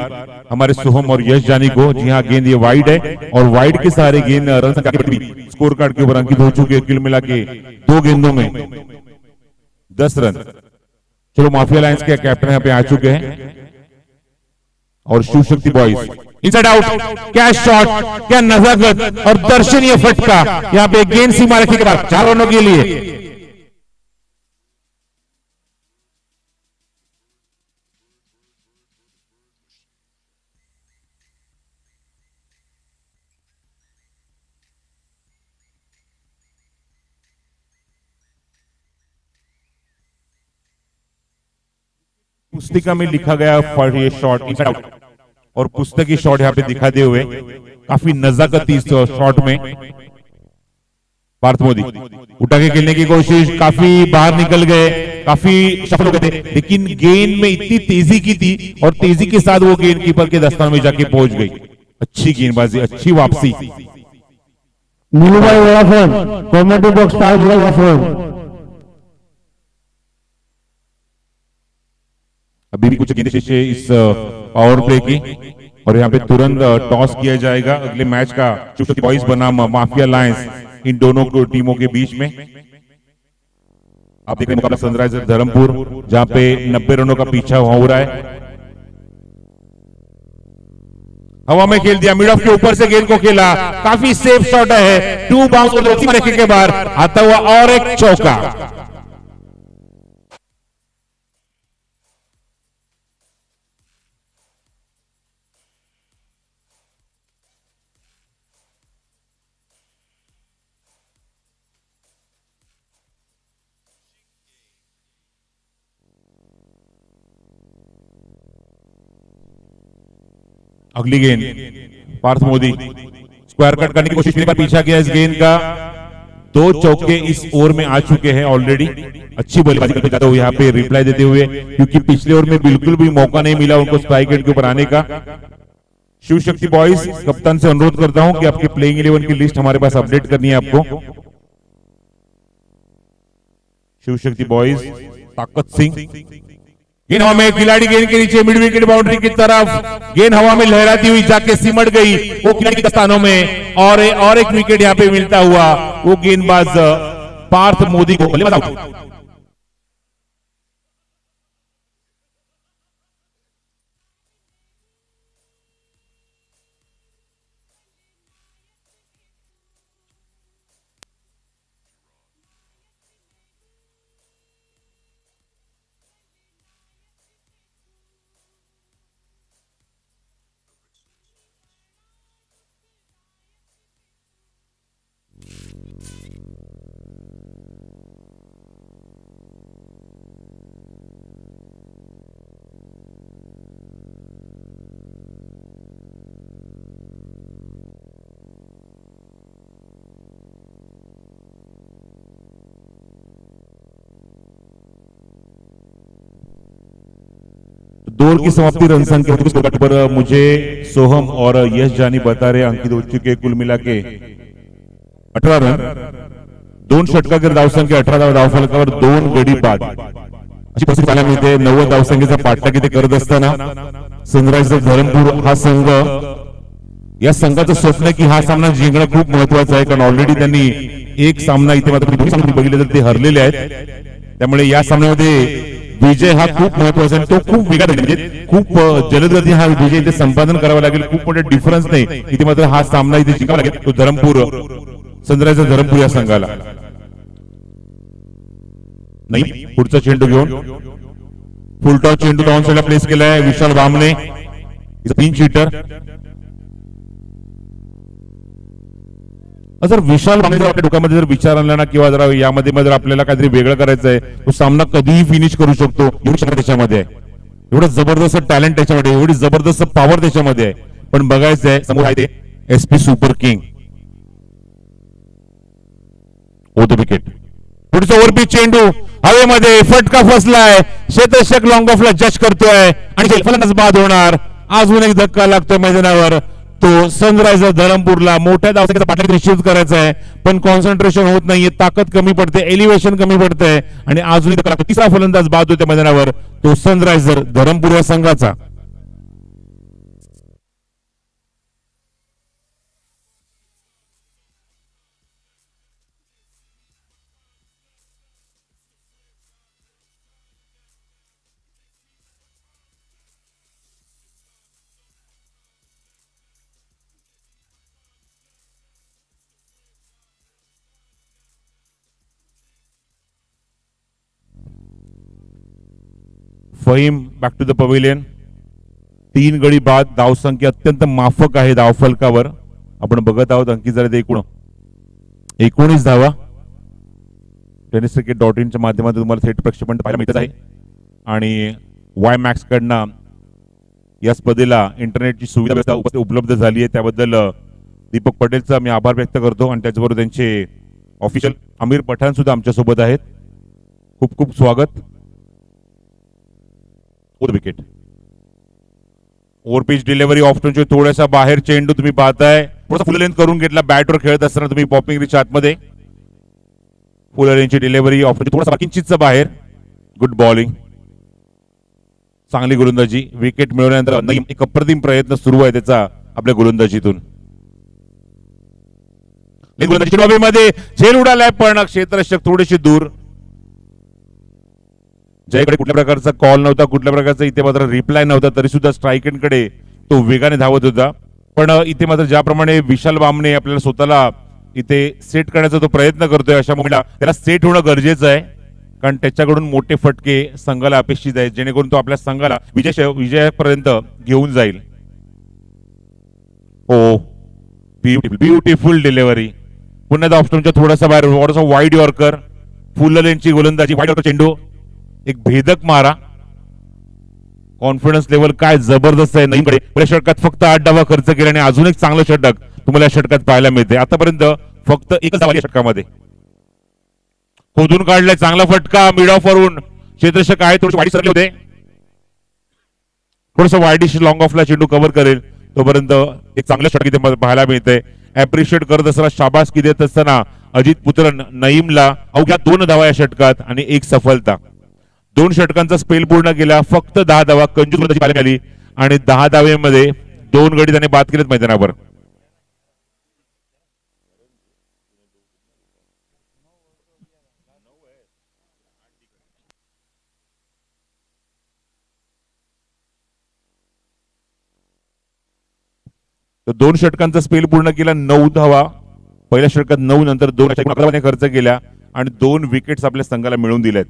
Speaker 1: हमारे सोहम और यश जानी को। जी हाँ, गेंद ये वाइड है और वाइड के सारे गेंद रन संख्या स्कोर कार्ड के ऊपर अंकित हो चुके हैं। कुल मिला के 2 गेंदों में 10 रन। चलो, माफिया लाइंस के कैप्टन यहाँ पे आ चुके हैं और Shiv Shakti boys inside out, क्या शॉट, क्या नजाकत और दर्शनीय फटका। यहाँ पे गेंद सीमा रखने के बाद 4 रनों के लिए। पुस्तिका में लिखा गया फॉर ये शॉट इनसाइड आउट और पुस्तकी शॉट यहाँ पे दिखाते हुए काफी नजाकत इस शॉट में। पार्थ मोदी उठा के खेलने की कोशिश, काफी बाहर निकल गए, काफी सफल हो गए थे, लेकिन गेंद में इतनी तेजी की थी और तेजी के साथ वो गेंद कीपर के दस्तान में जाके पहुंच गई। अच्छी गेंदबाजी, अच्छी वापसी।
Speaker 3: नीलू भाई वोडाफोन कमेंट्री बॉक्स पास वोडाफोन।
Speaker 1: अभी भी कुछ गेंदें शेष है इस पावर प्ले की और यहाँ पे तुरंत टॉस किया जाएगा अगले मैच का। चुटकी बॉयज बनाम माफिया लायंस, इन दोनों को टीमों के बीच में आप देख रहे हैं मुकाबला सनराइजर्स धर्मपुर, जहां पे 90 रनों का पीछा हो रहा है। हवा में खेल दिया, मिड ऑफ के ऊपर से गेंद को खेला, काफी सेफ शॉट है, 2 बाउंस रखने के बाद आता हुआ और एक चौका। अगली गेंद पार्थ मोदी स्क्वायर कट करने की कोशिश पर पीछा किया इस गेंद का। 2 चौके इस ओवर में आ चुके हैं ऑलरेडी। अच्छी बल्लेबाजी करते जाते हुए यहाँ पे रिप्लाई देते हुए, क्योंकि पिछले ओवर में बिल्कुल भी मौका नहीं मिला उनको स्ट्राइक रेट के ऊपर आने का। शिव शक्ति बॉयज, कप्तान से अनुरोध करता हूं कि आपकी प्लेइंग 11 की लिस्ट हमारे पास अपडेट करनी है आपको। शिव शक्ति बॉयज, ताकत सिंह, गेंद हवा में, खिलाड़ी गेंद के नीचे, मिड विकेट बाउंड्री की तरफ, गेंद हवा में लहराती हुई जाके सिमट गई वो खिलाड़ी के स्थानों में, और एक विकेट यहाँ पे मिलता हुआ वो गेंदबाज पार्थ मोदी को बल्लेबाज आउट। दौर की समाप्ति रन संख्या पर मुझे सोहम और यश जानी बता रहे अंकित हो चुके कुल मिला के 18 रन, 2 षटकांकित धावसंख्या, 18 धावफलकावर 2 गडी बाद अशी परिस्थिती पाहायला मिळते। 90 धावसंख्येचा पाठलाग इथे करत असताना सनरायझर्स धरमपूर हा संघ, या संघाचं स्वप्न आहे की हा सामना जिंकणं खूप महत्वाचं आहे, कारण ऑलरेडी त्यांनी एक सामना इथे मात्र बघितलं तर ते हरलेले आहेत, त्यामुळे या सामन्यामध्ये विजय हा खूप महत्वाचा आहे। तो खूप वेगाने म्हणजे खूप जलद गती हा विजय इथे संपादन करावा लागेल, खूप मोठे डिफरन्स नाही इथे मात्र हा सामना इथे जिंकावा लागेल तो धरमपूर सनरायझर्स धरमपूर या संघाला। नाही पुढचा चेंडू घेऊन फुलटॉस चेंडू डाऊन साइडला प्लेस केलाय विशाल बामणे, पिंच हिटर। जर विशाल बामणे आपल्या डोक्यामध्ये जर विचार आणला ना किंवा जरा यामध्ये जर आपल्याला काहीतरी वेगळं करायचं आहे, तो सामना कधीही फिनिश करू शकतो, एवढी क्षमता त्याच्यामध्ये आहे, एवढं जबरदस्त टॅलेंट त्याच्यामध्ये, एवढी जबरदस्त पॉवर त्याच्यामध्ये आहे। पण बघायचं आहे समोर आहे ते SP super king the wicket. पुढचा ओव्हरपिच चेंडू हवेमध्ये, फटका फसलाय, क्षेत्ररक्षक लॉंग ऑफला जज करतोय आणि फलंदाज बाद होणार। अजून एक धक्का लागतोय मैदानावर, तो सनरायझर्स धरमपूरला मोठ्या धावसंख्येचा पाठलाग निश्चित करायचा आहे, पण कॉन्सन्ट्रेशन होत नाहीये, ताकद कमी पडते, एलिव्हेशन कमी पडतंय आणि अजून धक्का लागतो। तिसरा फलंदाज बाद होते मैदानावर, तो सनरायझर धरमपूर या संघाचा। Fahim back to the pavilion, 3 गडी बाद, धावसंख्या अत्यंत माफक आहे धावफलकावर। आपण बघत आहोत अंकित झाले ते 19 धावा। tenniscricket.in च्या माध्यमातून तुम्हाला थेट प्रक्षेपण पाहायला मिळत आहे आणि वाय मॅक्स कडनं या स्पर्धेला इंटरनेटची सुविधा उपलब्ध झाली आहे, त्याबद्दल दीपक पटेलचा मी आभार व्यक्त करतो आणि त्याचबरोबर त्यांचे ऑफिशियल आमिर पठाण सुद्धा आमच्या सोबत आहेत। खूप खूप स्वागत। विकेट ओव्हरपिच डिलिव्हरी ऑप्शनच्या थोड्यासा बाहेर चेंडू तुम्ही पाहताय, थोडासा फुल लेंथ करून घेतला बॅटवर खेळत असताना तुम्ही पॉपिंग रिच आतमध्ये, फुल लेंथची डिलिव्हरी ऑप्शन थोडासा किंचितचा बाहेर, गुड बॉलिंग, चांगली गोलंदाजी। विकेट मिळवल्यानंतर एक अप्रतिम प्रयत्न सुरू आहे त्याचा आपल्या गोलंदाजीतून। मध्ये झेल उडालाय पण क्षेत्ररक्षक थोडेसे दूर, ज्याकडे कुठल्या प्रकारचा कॉल नव्हता, कुठल्या प्रकारचा इथे मात्र रिप्लाय नव्हता, तरी सुद्धा स्ट्राईक एंडकडे तो वेगाने धावत होता। पण इथे मात्र ज्याप्रमाणे विशाल बामणे आपल्याला स्वतःला इथे सेट करण्याचा तो प्रयत्न करतोय, अशा मोमेंटला त्याला सेट होणं गरजेचं आहे, कारण त्याच्याकडून मोठे फटके संघाला अपेक्षित आहेत, जेणेकरून तो आपल्या संघाला विजयापर्यंत घेऊन जाईल। हो ब्युटिफुल डिलिव्हरी, पुन्हा ऑप्शनच्या थोडासा बाहेर, थोडासा वाईड यॉर्कर, फुल लेनची गोलंदाजी, वाईड यॉर्कर चेंडू, एक भेदक मारा। कॉन्फिडन्स लेवल काय जबरदस्त आहे नाही, पहिल्या षटकात फक्त 8 धावा खर्च केले आणि अजून एक चांगलं षटक तुम्हाला या षटकात पाहायला मिळते। आतापर्यंत फक्त एकच धावा या षटकामध्ये, खोदून काढलाय, चांगला फटका मिड ऑफ वरून, क्षेत्ररक्षक आहे थोडे वाईड सरले होते, थोडस वाईडिश लॉंग ऑफला चेंडू कव्हर करेल, तोपर्यंत एक चांगलं षटक इथे पाहायला मिळतंय। अप्रिशिएट करत असताना, शाबासकी देत असताना अजित पुत्र नईमला अवघ्या 2 धावा या षटकात आणि एक सफलता। 2 षटकांचा स्पेल पूर्ण केला, फक्त 10 धावा कंजूस गोलंदाजी पाहायला मिळाली आणि 10 धावेमध्ये 2 गडी त्याने बाद केलेत मैदानावर. तर 2 षटकांचा स्पेल पूर्ण केला, 9 धावा पहिल्या षटकात 9, नंतर 2 अशा 11 धावांनी खर्च केल्या आणि 2 विकेट्स आपल्या संघाला मिळवून दिल्यात.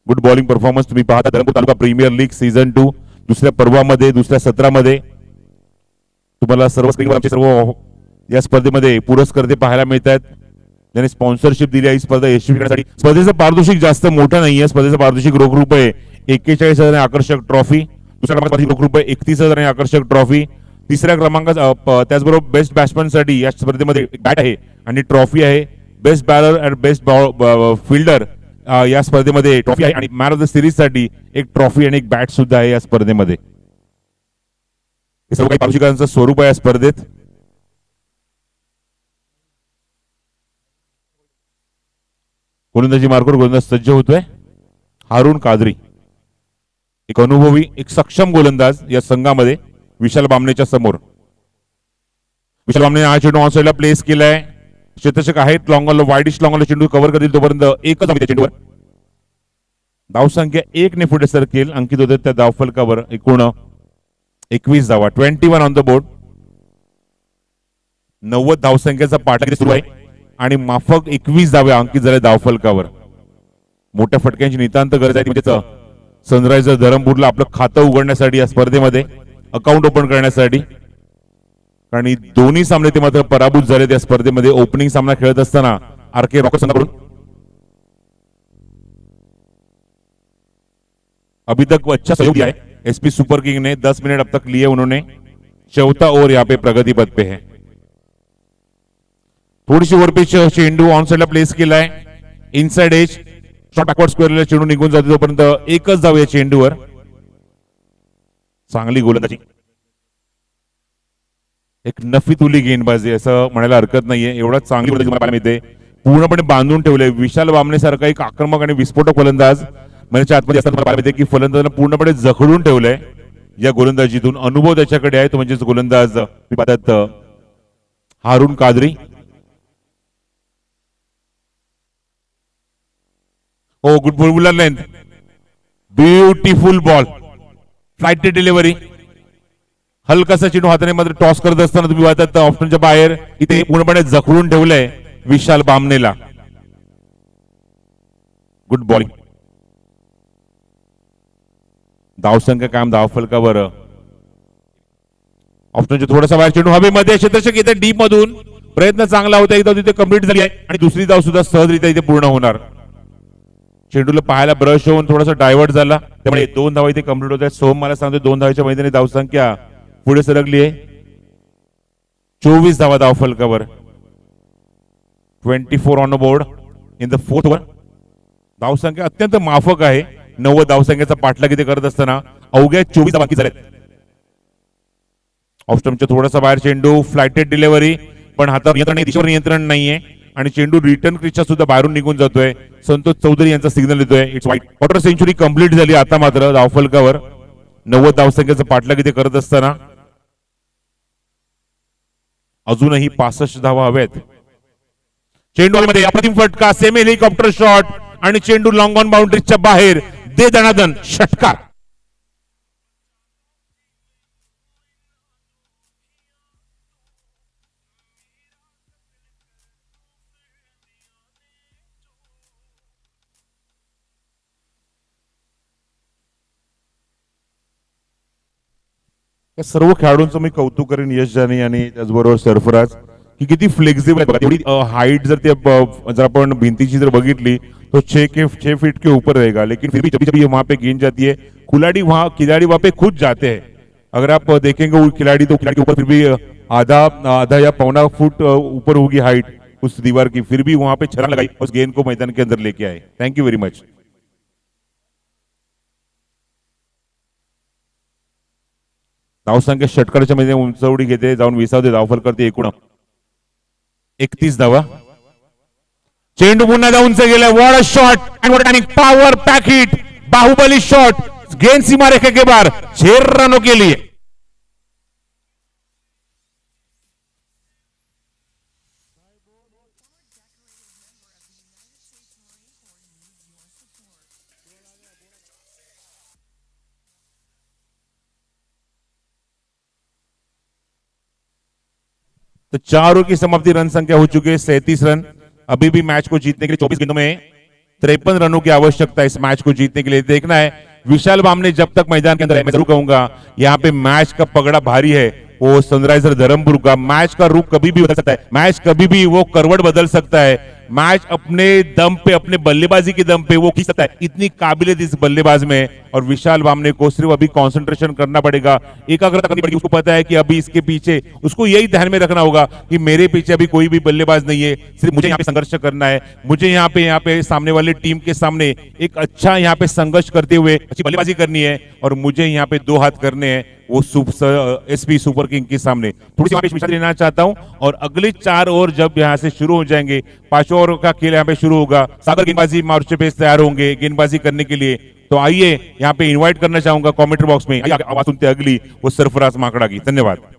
Speaker 1: गुड बॉलिंग परफॉर्मन्स तुम्ही पाहता. Dharampur taluka premiere league season 2 दुसऱ्या पर्वामध्ये, दुसऱ्या सत्रामध्ये तुम्हाला सर्व स्क्रीनवर सर्व या स्पर्धेमध्ये पुरस्कर्ते पाहायला मिळतात. ज्यांनी स्पॉन्सरशिप दिली आहे. ही स्पर्धा यशस्वी करण्यासाठी स्पर्धेचं पारितोषिक जास्त मोठं नाहीये. स्पर्धेचं पारितोषिक रोख रुपये 41,000 आकर्षक ट्रॉफी, दुसऱ्या क्रमांकाची रोख रुपये 31,000 आकर्षक ट्रॉफी, तिसऱ्या क्रमांकात त्याचबरोबर बेस्ट बॅट्समन साठी या स्पर्धेमध्ये बॅट आहे आणि ट्रॉफी आहे. बेस्ट बॅलर आणि बेस्ट फिल्डर या स्पर्धेमध्ये ट्रॉफी आहे आणि मॅन ऑफ द सिरीज साठी एक ट्रॉफी आणि एक बॅट सुद्धा आहे या स्पर्धेमध्ये. हे सर्व काही पारितोषिकांचं स्वरूप आहे या स्पर्धेत. गोलंदाजी मार्कवर गोलंदाज सज्ज होतोय हारून कादरी. एक अनुभवी, एक सक्षम गोलंदाज या संघामध्ये विशाल बामणेच्या समोर. विशाल बामणे हा चेंडू ऑन साइडला प्लेस केलाय. क्षेत्ररक्षक आहेत लॉंग वाईडिश लॉंग चेंडू कव्हर करतील तोपर्यंत एकच धाव चेंडूवर. धावसंख्या 1 ने पुढे सरकेल. अंकित होते त्या धावफलकावर एकूण 21 धावा, 21 ऑन द बोर्ड. 90 धावसंख्येचा पाठा सुरू आहे आणि माफक 21 धावे अंकित झाले धावफलकावर. मोठ्या फटक्यांची नितांत गरज आहे. म्हणजे सनरायझर धरमपूरला आपलं खातं उघडण्यासाठी या स्पर्धेमध्ये अकाउंट ओपन करण्यासाठी, कारण दोन्ही सामने ते मात्र पराभूत झाले त्या स्पर्धेमध्ये. ओपनिंग सामना खेळत असताना आरके रॉकेट संघाकडून अभी तक अच्छा सहयोग दिया है एसपी सुपर किंग ने. 10 मिनट अब तक लिए उन्होंने. चौथा ओवर यहाँ पे प्रगति पथ पे है. थोडीशी ओव्हरपिच चेंडू ऑन साइडला प्लेस केलाय. इनसाइड एज शॉर्ट बॅकवर्ड स्क्वेअरला चेंडू निघून जातो तोपर्यंत एकच धाव या चेंडूवर. चांगली गोलंदाजी, एक नफीतुली गेंदबाजी असं म्हणायला हरकत नाहीये. एवढा चांगली गोलंदाजी मला पाहायला मिळते. पूर्णपणे बांधून ठेवले. विशाल बामणे सारखा एक आक्रमक आणि विस्फोटक फलंदाज म्हणजे आतमध्ये असताना मला पाहायला मिळते की फलंदाजांना पूर्णपणे जखडून ठेवलंय या गोलंदाजीतून. अनुभव त्याच्याकडे आहे. तो म्हणजे गोलंदाज पाहतात हारून कादरी. हो, good ball length, beautiful ball, flight delivery. हलकासा चेंडू हाताने मात्र टॉस करत असताना तुम्ही पाहतात ऑप्शनच्या बाहेर इथे पूर्णपणे जखडून ठेवलंय विशाल बामणेला. Good bowling. धावसंख्या कायम धावफलकावर. ऑप्शनच्या थोडासा बाहेर चेंडू हवेमध्ये. क्षेत्ररक्षक इथे डीप मधून प्रयत्न चांगला होता. एक धाव तिथे कंप्लीट झाली आहे आणि दुसरी धाव सुद्धा सहजरित्या इथे पूर्ण होणार. चेंडूला पाहायला ब्रश होऊन थोडासा डायव्हर्ट झाला त्यामुळे 2 धावा इथे कंप्लीट होत आहेत. सोम मला सांगतो 2 धावाच्या मैदानी धावसंख्या पुढे सरकली आहे. 24 धावा धावफलकावर. 24 on board in the 4th over. धावसंख्या अत्यंत माफक आहे. 90 धावसंख्येचा पाठलाग इथे करत असताना अवघ्या 24 धावा बाकी झाल्यात. ऑफस्टम्पच्या थोडासा बाहेर चेंडू, फ्लाइटेड डिलिव्हरी, पण हातावर नियंत्रण नाही, दिशेवर नियंत्रण नाहीये आणि चेंडू रिटर्न क्रिचच्या सुद्धा बाहेरून निघून जातोय. संतोष चौधरी यांचा सिग्नल येतोय. It's wide. Quarter century complete झाली आता मात्र धावफलकावर. 90 धावसंख्येचा पाठलाग इथे करत असताना अजूनही 65 धावा हव्यात. चेंडू मध्ये अप्रतिम फटका, सेमी हेलिकॉप्टर शॉट आणि चेंडू लॉंग ऑन बाउंड्रीच्या बाहेर. दे दणादन षटकार. या सर्व खेळाडूंचं मी कौतुक करेन, यश जानी आणि त्याचबरोबर सरफराज, की किती फ्लेक्झिबल आहे बघा. तेवढी हाईट जर ते जर आपण भिंतीची जर बघितली तो 6 फीट के ऊपर रहेगा, लेकिन फिर भी जब जब ये वहां पे गेंद जाती है खिलाड़ी वहां पे खुद जाते हैं. अगर आप देखेंगे वो खिलाड़ी तो खिलाड़ी के ऊपर फिर भी आधा या पौना फुट ऊपर होगी हाइट उस दीवार की, फिर भी वहां पे छलांग लगाई उस गेंद को मैदान के अंदर लेके आए. Thank you very much. धावसंख्या षटकाराच्या मध्ये उंचवडी घेते, जाऊन विसावते, धावफल करते. एकूण 31 धावा. चेंडू पुन्हा उंच गेलाय. What a shot and what a power pack hit. Baahubali shot, गेंद सीमा रेखा के बाहर, 6 रनों के लिए। तो 4 ओवर की समाप्ति, रन संख्या हो चुकी है 37 रन। अभी भी मैच को जीतने के लिए 24 गेंदों में 53 रनों की आवश्यकता है। इस मैच को जीतने के लिए देखना है विशाल बामने जब तक मैदान के अंदर है। मैं जरूर कहूंगा यहाँ पे मैच का पगड़ा भारी है वो सनराइजर धर्मपुर का। मैच का रुख कभी भी बदल सकता है, मैच कभी भी वो करवट बदल सकता है, मैच अपने दम पे, अपने बल्लेबाजी के दम पे वो खींच सकता है। इतनी काबिलियत इस बल्लेबाज में, और विशाल बामने को सिर्फ अभी कंसंट्रेशन करना पड़ेगा, एकाग्रता करनी पड़ेगी। उसको पता है कि अभी इसके पीछे, उसको यही ध्यान में रखना होगा कि मेरे पीछे अभी कोई भी बल्लेबाज नहीं है, सिर्फ मुझे यहाँ पे संघर्ष करना है। मुझे यहाँ पे सामने वाले टीम के सामने एक अच्छा यहाँ पे संघर्ष करते हुए अच्छी बल्लेबाजी करनी है, और मुझे यहाँ पे 2 हाथ करने हैं वो एसपी सुपर किंग के सामने। थोड़ी सी विश्वास लेना चाहता हूं, और अगले 4 ओवर जब यहां से शुरू हो जाएंगे, 5वां ओवर का खेल यहां पे शुरू होगा। सागर गेंदबाजी मोर्चे पे तैयार होंगे गेंदबाजी करने के लिए। तो आइए यहां पे इनवाइट करना चाहूंगा कमेंट्री बॉक्स में, आवाज सुनते अगली वो सरफराज माकड़ा की। धन्यवाद।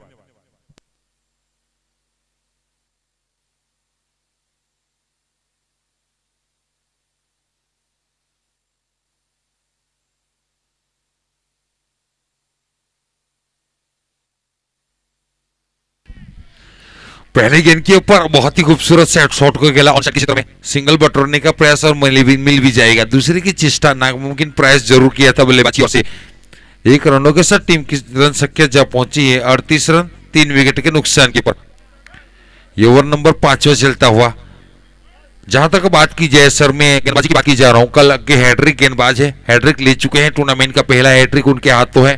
Speaker 2: पहले गेंद के ऊपर बहुत ही खूबसूरत से शॉट को खेला, और क्षेत्र में सिंगल बटोरने का प्रयास और मिल भी जाएगा। दूसरे की चेष्टा नामुमकिन प्रयास जरूर किया था बल्लेबाजी से। 1 रनों के साथ टीम की रन संख्या जा पहुंची है 38 रन, 3 विकेट के नुकसान के पर। ये ओवर नंबर 5वां चलता हुआ। जहां तक बात की जाए सर, मैं गेंदबाजी की बात की जा रहा हूं। कल के हैट्रिक गेंदबाज है, हैट्रिक ले चुके हैं, टूर्नामेंट का पहला हैट्रिक उनके हाथों है।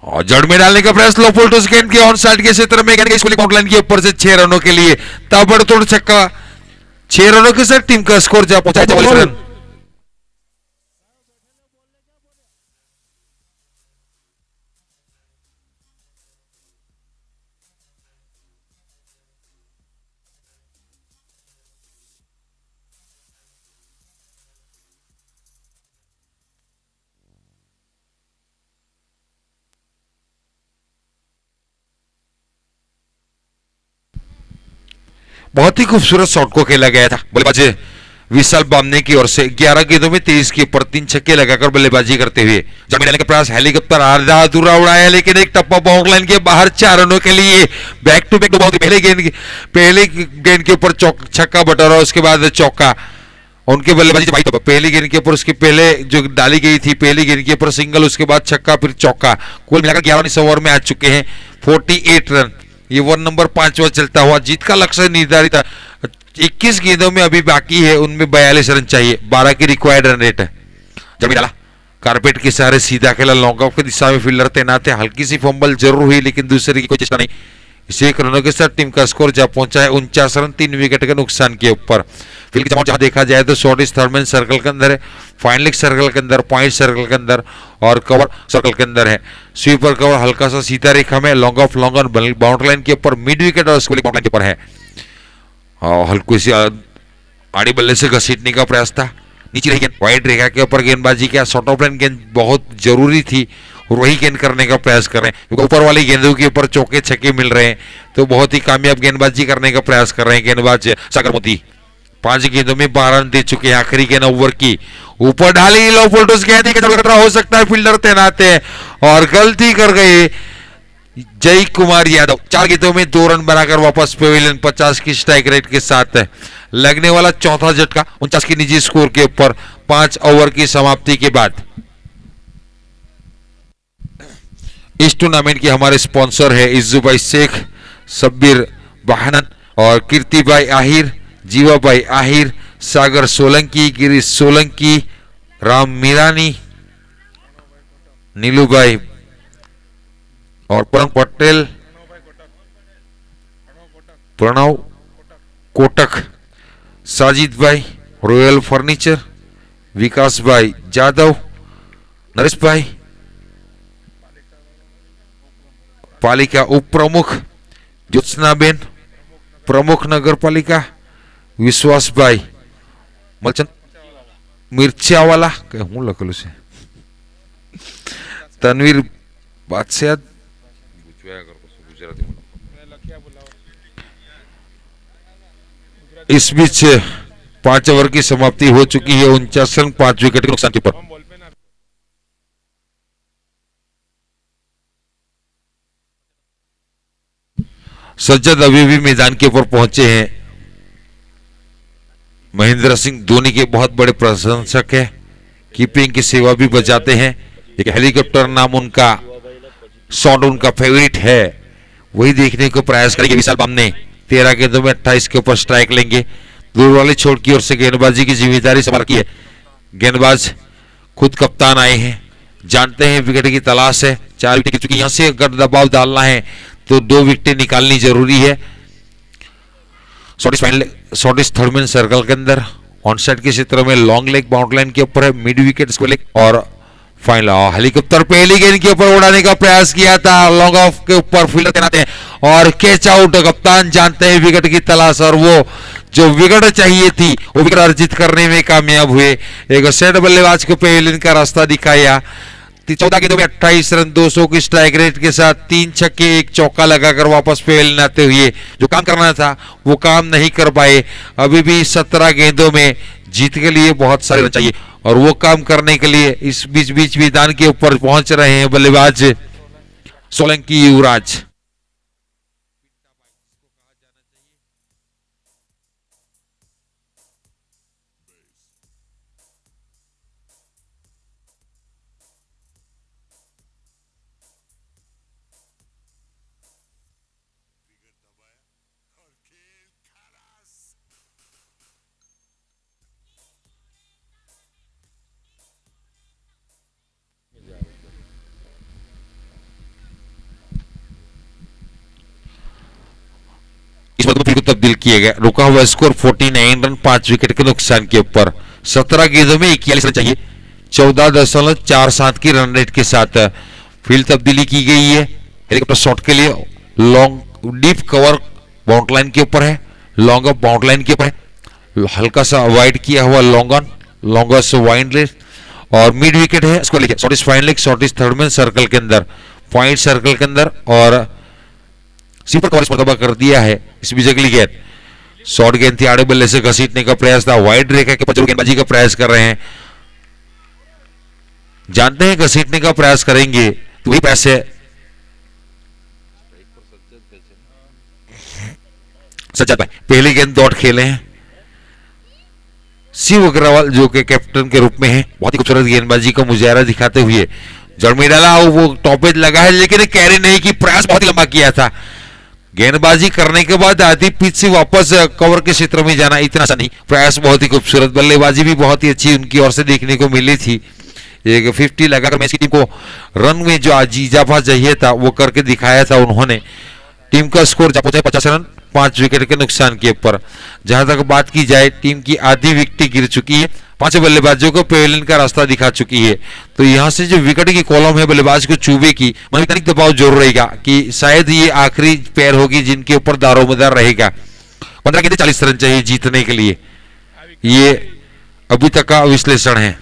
Speaker 2: और जड़ में डालने का प्रयास, लो फुल टॉस गेंद के ऑन साइड के क्षेत्र में आउटलाइन के ऊपर से 6 रनों के लिए ताबड़तोड़ छक्का। 6 रनों के साथ टीम का स्कोर जा पहुंचा 44 रन। बहुत ही खूबसूरत शॉट को खेला गया था बल्लेबाज विशाल बामने की ओर से। 11 गेंदों में 23 के ऊपर 3 छक्के लगाकर बल्लेबाजी करते हुए जमीन डालने का प्रयास, हेलीकॉप्टर आधा अधूरा उड़ाया, लेकिन एक टप्पा बाउंड्री लाइन के बाहर 4 रनों के लिए। बैक टू बैक बहुत पहले गेंद के ऊपर छक्का बटोरा, उसके बाद चौका। उनके बल्लेबाजी पहली गेंद के ऊपर, उसके पहले जो डाली गई थी पहली गेंद के ऊपर सिंगल, उसके बाद छक्का, फिर चौका। कुल मिलाकर 11 ओवर में आ चुके हैं 48 रन। ये ओवर नंबर 5वां चलता हुआ। जीत का लक्ष्य निर्धारित 21 गेंदों में अभी बाकी है, उनमें 42 रन चाहिए। 12 की रिक्वायर्ड रन रेट है। जब डाला कारपेट के सहारे सीधा खेला, लॉन्ग ऑफ की दिशा में फील्डर तैनात है। हल्की सी फंबल जरूर हुई, लेकिन दूसरे की कोई चेष्टा नहीं। इसे 1 रनों के साथ टीम का स्कोर जा पहुंचा है 49 रन, 3 विकेट के नुकसान के ऊपर। फील्ड की जहां देखा जाए तो शॉर्ट इस थर्ड मैन सर्कल के अंदर है, फाइन लेग सर्कल के अंदर, पॉइंट सर्कल के अंदर, और कवर सर्कल के अंदर है। स्वीपर कवर हल्का सा सीधा रेखा में, long off long on boundary line के ऊपर, मिड विकेट और स्कोरिंग बाउंड्री लाइन के ऊपर है। और हल्की सी आड़ी बल्ले से घसीटने का प्रयास था, नीचे रही गेंद, वाइड रेखा के ऊपर गेंदबाजी किया। शॉर्ट ऑफ लाइन गेंद बहुत जरूरी थी, और वही गेंद करने का प्रयास कर रहे हैं, क्योंकि ऊपर वाली गेंदों के ऊपर चौके छक्के मिल रहे हैं, तो बहुत ही कामयाब गेंदबाजी करने का प्रयास कर रहे हैं गेंदबाज सागर मोती। 5 गेंदों में 12 रन दे चुके हैं। आखिरी गेंद ओवर की ऊपर डाली, लो फुल टॉस गेंद, खतरा हो सकता है, फील्डर तैनात है और गलती कर गए जय कुमार यादव। 4 गेंदों में 2 रन बनाकर वापस पेविलियन 50 की स्ट्राइक रेट के साथ है। लगने वाला चौथा झटका 49 की निजी स्कोर के ऊपर 5 ओवर की समाप्ति के बाद। इस टूर्नामेंट के हमारे स्पॉन्सर है इज्जू भाई शेख, सब्बीर बहानन और कीर्ति भाई आहिर, जीवा भाई आहिर, सागर सोलंकी, गिरीश सोलंकी, राम मीरानी, नीलू भाई और प्रणव पटेल, प्रणव कोटक, साजिद भाई, रॉयल फर्नीचर, विकास भाई जादव, नरेश भाई, पालिका उप प्रमुख ज्योत्सनाबेन, प्रमुख नगर पालिका विश्वास भाई मलचंद, मिर्चिया वाला કે હું લખેલું છે તનવીર બાદશાહ પૂછવાયા કરતો છું ગુજરાતી માં इस बीच 5 ओवर की समाप्ति हो चुकी है 49 रन 5 विकेट के नुकसान के पर सज्जद अभी भी मैदान के ऊपर पहुंचे हैं महेंद्र सिंह धोनी के बहुत बड़े प्रशंसक है कीपिंग की सेवा भी बजाते हैं एक हेलीकॉप्टर नाम उनका शॉट उनका फेवरेट है वही देखने को प्रयास करेंगे विशाल बाम ने 13 गेंदों में 28 के ऊपर स्ट्राइक लेंगे दूर वाले छोर की ओर से गेंदबाजी की जिम्मेदारी संभाल की है गेंदबाज खुद कप्तान आए हैं जानते हैं विकेट की तलाश है 4 विकेट चुकी यहां से अगर दबाव डालना है तो 2 विकेट निकालनी जरूरी है शॉट इस थर्ड मैन सर्कल के अंदर ऑन साइड के क्षेत्र में लॉन्ग लेग बाउंड्री लाइन के ऊपर है मिड विकेट स्क्वायर लेग और फाइनल हेलीकॉप्टर पहली गेंद के ऊपर उड़ाने का प्रयास किया था लॉन्ग ऑफ के ऊपर फील्डर तैनात है और कैच आउट कप्तान जानते हैं विकेट की तलाश और वो जो विकेट चाहिए थी वो विकेट अर्जित करने में कामयाब हुए एक सेट बल्लेबाज को पवेलियन का रास्ता दिखाया 14 गेंदों में 28 रन 200 की स्ट्राइक रेट के साथ 3 छक्के 1 चौका लगाकर वापस पवेलियन आते हुए जो काम करना था वो काम नहीं कर पाए अभी भी 17 गेंदों में जीत के लिए बहुत सारे रन चाहिए और वो काम करने के लिए इस बीच मैदान के ऊपर पहुंच रहे हैं बल्लेबाज सोलंकी युवराज इस बात को तब्दील किया गया रुका हुआ स्कोर 49 रन 5 विकेट के नुकसान के ऊपर 17 गेंदों में 41 रन चाहिए 14.47 की रन रेट के साथ फील्ड तब्दीली की गई है हेलीकॉप्टर शॉट के लिए long deep cover boundary line के ऊपर है लॉन्ग ऑफ बाउंड्री लाइन के ऊपर है हल्का सा अवॉइड किया हुआ long on longest wide rate और मिड विकेट है इसको लिखे shot is final leg shot is third man circle के अंदर पॉइंट सर्कल के अंदर और सिंपल कवर पर दबा कर दिया है इस बीच अगली गेंद शॉर्ट गेंद थी आड़े बल्ले से घसीटने का प्रयास था वाइड रेखा के ऊपर गेंदबाजी का प्रयास कर रहे हैं जानते हैं घसीटने का प्रयास करेंगे तो वही प्रयास है सज्जद भाई पहली गेंद डॉट खेले हैं शिव अग्रवाल जो कि कैप्टन के रूप में है बहुत ही खूबसूरत गेंदबाजी का मुजाहरा दिखाते हुए जड़ में डाला वो टॉपेज लगा है लेकिन कैरी नहीं की प्रयास बहुत ही लंबा किया था गेंदबाजी करने के बाद आधी पिच से वापस कवर के क्षेत्र में जाना इतना सा नहीं प्रयास बहुत ही खूबसूरत बल्लेबाजी भी बहुत ही अच्छी उनकी ओर से देखने को मिली थी एक 50 लगाकर मैच की टीम को रन में जो आज इजाफा चाहिए था वो करके दिखाया था उन्होंने टीम का स्कोर जा पहुंचा 50 रन 5 विकेट के नुकसान के ऊपर जहां तक बात की जाए टीम की आधी विकेट गिर चुकी है 5 बल्लेबाजों को पवेलियन का रास्ता दिखा चुकी है तो यहां से जो विकेट की कॉलम है बल्लेबाज को चूबे की मनोवैज्ञानिक दबाव जरूर रहेगा कि शायद ये आखिरी पैर होगी जिनके ऊपर दारोमदार रहेगा 15 गेंदें 40 रन चाहिए जीतने के लिए ये अभी तक का विश्लेषण है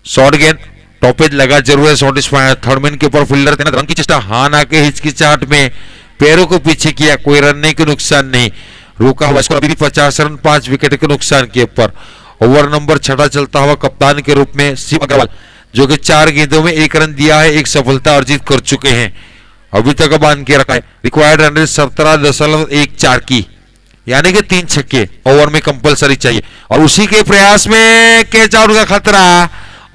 Speaker 2: शॉर्ट गेंद टॉपेज लगा जरूर है शॉर्ट इज थर्ड मैन के ऊपर फील्डर तैनात रन की चेष्टा हां ना के हिचकिचाहट में पैरों को पीछे किया कोई रन नहीं के नुकसान नहीं रोका हुआ स्कोर अभी भी 50 रन 5 विकेट के नुकसान के ऊपर ओवर नंबर 6 चलता हुआ कप्तान के रूप में शिव अग्रवाल जो कि 4 गेंदों में 1 रन दिया है 1 सफलता अर्जित कर चुके हैं अभी तक बांध के रखा है रिक्वायर्ड रन रेट 17.14 की यानी कि 3 छक्के ओवर में कंपलसरी चाहिए और उसी के प्रयास में कैच आउट का खतरा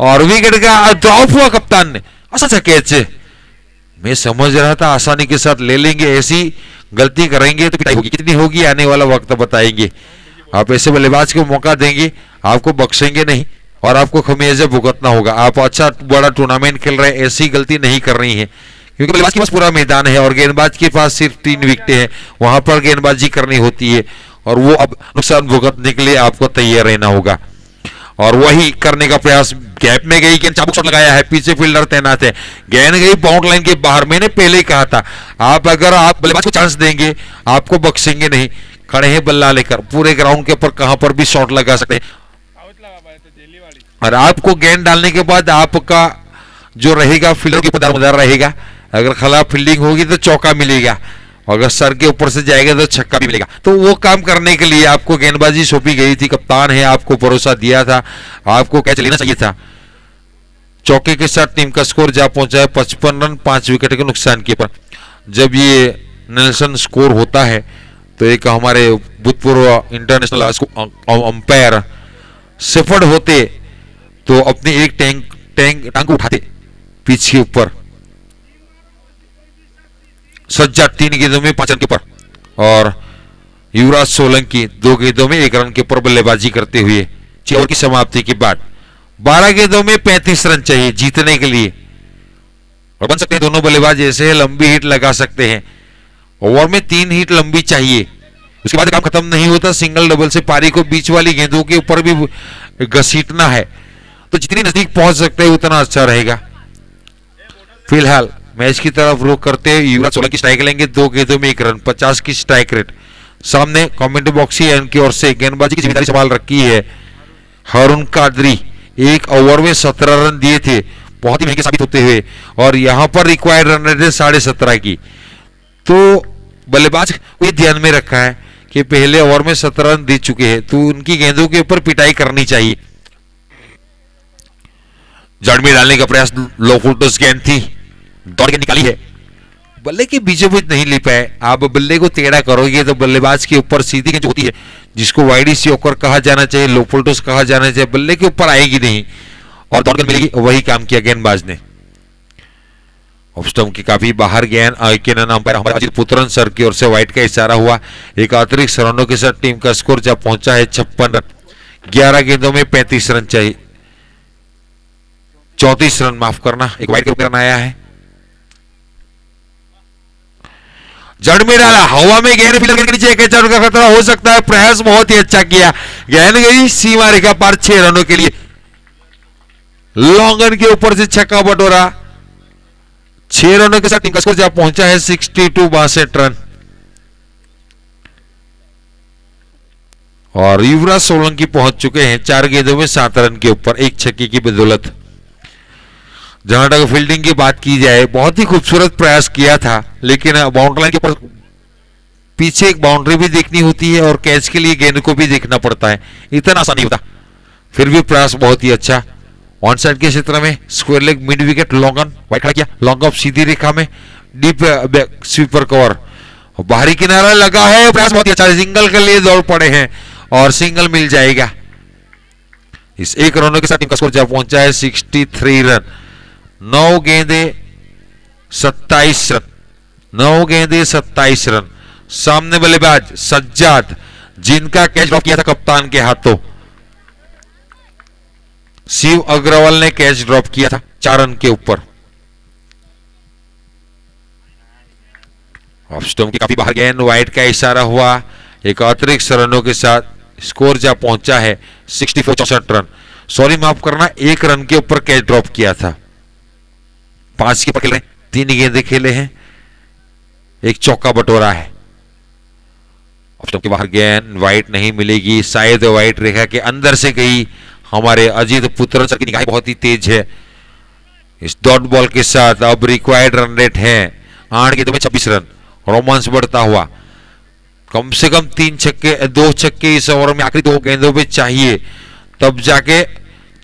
Speaker 2: और विकेट का ड्रॉप हुआ कप्तान ने अच्छा कैच मैं समझ रहा था आसानी के साथ ले लेंगे ऐसी गलती करेंगे तो पिटाई होगी कितनी होगी आने वाला वक्त बताएंगे आप ऐसे बल्लेबाज को मौका देंगे आपको बख्शेंगे नहीं और आपको खमियाजा भुगतना होगा आप अच्छा बड़ा टूर्नामेंट खेल रहे हैं ऐसी गलती नहीं कर रही है क्योंकि बल्लेबाज के पास पूरा मैदान है और गेंदबाज के पास सिर्फ 3 विकेटें हैं वहां पर गेंदबाजी करनी होती है और वो अब नुकसान भुगतने के लिए आपको तैयार रहना होगा और वही करने का प्रयास गैप में गई गेंद चाबुक शॉट लगाया है पीछे फील्डर तैनात है गेंद गई बाउंड्री लाइन के बाहर मैंने पहले ही कहा था आप अगर आप बल्लेबाज को चांस देंगे आपको बख्शेंगे नहीं खड़े हैं बल्ला लेकर, पूरे ग्राउंड के ऊपर कहां पर भी शॉट लगा सकते हैं। और आपको गेंद डालने के बाद आपका जो रहेगा फील्डर के ऊपर दारोमदार रहेगा। अगर खराब फील्डिंग होगी तो चौका मिलेगा, अगर सर के ऊपर से जाएगा तो छक्का भी मिलेगा। तो वो काम करने के लिए आपको गेंदबाजी सौंपी गई थी, कप्तान है, आपको भरोसा दिया था, आपको कैच लेना चाहिए था। चौके के साथ टीम का स्कोर जा पहुंचा है 55 रन 5 विकेट के नुकसान के ऊपर। जब ये नेल्सन स्कोर होता है तो एक हमारे भूतपूर्व इंटरनेशनल अंपायर सेफर्ड होते तो अपनी एक टांग उठाते पिच के ऊपर। सज्जा 3 गेंदों में 5 रन के ऊपर और युवराज सोलंकी 2 गेंदों में 1 रन के ऊपर बल्लेबाजी करते हुए 6 ओवर की समाप्ति के बाद 12 गेंदों में 35 रन चाहिए जीतने के लिए। और बन सकते हैं दोनों बल्लेबाज ऐसे लंबी हिट लगा सकते हैं। ओवर में 3 हिट लंबी चाहिए, उसके बाद काम खत्म नहीं होता। सिंगल डबल से पारी को बीच वाली गेंदों के ऊपर भी घसीटना है, तो जितनी नजदीक पहुंच सकते हैं उतना अच्छा रहेगा। फिलहाल मैच की तरफ रुख करते हुए युवराज सोलंकी स्ट्राइक लेंगे, 2 गेंदों में 1 रन, 50 की स्ट्राइक रेट। सामने कमेंट्री बॉक्स की ओर से गेंदबाजी की जिम्मेदारी संभाल रखी है हारून कादरी। 1 ओवर में 17 रन दिए थे, बहुत ही महंगे साबित होते हुए, और यहां पर रिक्वायर्ड रन रेट है 17.5 की। तो बल्लेबाज को ध्यान में रखा है कि पहले ओवर में 17 रन दे चुके हैं, तो उनकी गेंदों के ऊपर पिटाई करनी चाहिए। जड़ में डालने का प्रयास, लो फुल टॉस गेंद थी, दौड़ के निकाली है, बल्ले के बीचों बीच नहीं ले पाए। आप बल्ले को टेढ़ा करोगे तो बल्लेबाज के ऊपर सीधी गेंद होती है, जिसको वाइड यॉर्कर कहा जाना चाहिए, लो फुल टॉस कहा जाना चाहिए, बल्ले के ऊपर आएगी नहीं और दौड़ कर मिलेगी। वही काम किया गेंदबाज ने। ऑफ स्टंप की काफी बाहर गेंद, अंपायर हमारे अजीत पुत्रन सर की ओर से वाइड का इशारा हुआ। एक अतिरिक्त रनों के साथ टीम का स्कोर जब पहुंचा है 56 रन। 11 गेंदों में 35 रन चाहिए, 34 रन, माफ करना, एक वाइड का रन आया है। जड़ में डाला, हवा में गेंद फील्डर के नीचे कैच आउट का खतरा हो सकता है। प्रयास बहुत ही अच्छा किया, गेंद गई सीमा रेखा पार 6 रनों के लिए। लॉन्ग रन के ऊपर से छक्का बटोरा, 6 रनों के साथ टीम का स्कोर जहां पहुंचा है 62 रन। और युवराज सोलंकी पहुंच चुके हैं 4 गेंदों में 7 रन के ऊपर, 1 छक्के की बदौलत। जहां तक फील्डिंग की बात की जाए, बहुत ही खूबसूरत प्रयास किया था, लेकिन बाउंड्री लाइन के ऊपर पीछे एक बाउंड्री भी देखनी होती है और कैच के लिए गेंद को भी देखना पड़ता है, इतना आसान नहीं होता। फिर भी प्रयास बहुत ही अच्छा। ऑन साइड के क्षेत्र में square leg mid wicket, long on wide खड़ा किया, लॉन्ग ऑफ सीधी रेखा में डीप स्वीपर कवर, बाहरी किनारा लगा है, प्रयास बहुत ही अच्छा है। सिंगल के लिए दौड़ पड़े हैं और सिंगल मिल जाएगा। इस 1 रनों के साथ टीम का स्कोर जब पहुंचा है 63 रन। 9 गेंदे 27 रन, 9 गेंदे 27 रन। सामने बल्लेबाज सज्जाद, जिनका कैच ड्रॉप किया था कप्तान के हाथों। शिव अग्रवाल ने कैच ड्रॉप किया था 4 रन के ऊपर। ऑफ स्टंप की काफी बाहर गेंद, वाइड का इशारा हुआ। एक अतिरिक्त रनों के साथ स्कोर जहां पहुंचा है 64 रन। सॉरी, माफ करना, 1 रन के ऊपर कैच ड्रॉप किया था। 5 के ऊपर खेल रहे, 3 गेंदे खेले हैं, 1 चौका बटोरा है। ऑफ स्टंप के बाहर गेंद, वाइड नहीं मिलेगी, शायद वाइड रेखा के अंदर से गई। हमारे अजीत पुत्र सर की निगाह बहुत ही तेज है। इस डॉट बॉल के साथ अब रिक्वायर्ड रन रेट है 8 गेंदों में 26 रन। रोमांस बढ़ता हुआ, कम से कम 2 छक्के इस ओवर में आखिरी 2 गेंदों में चाहिए, तब जाके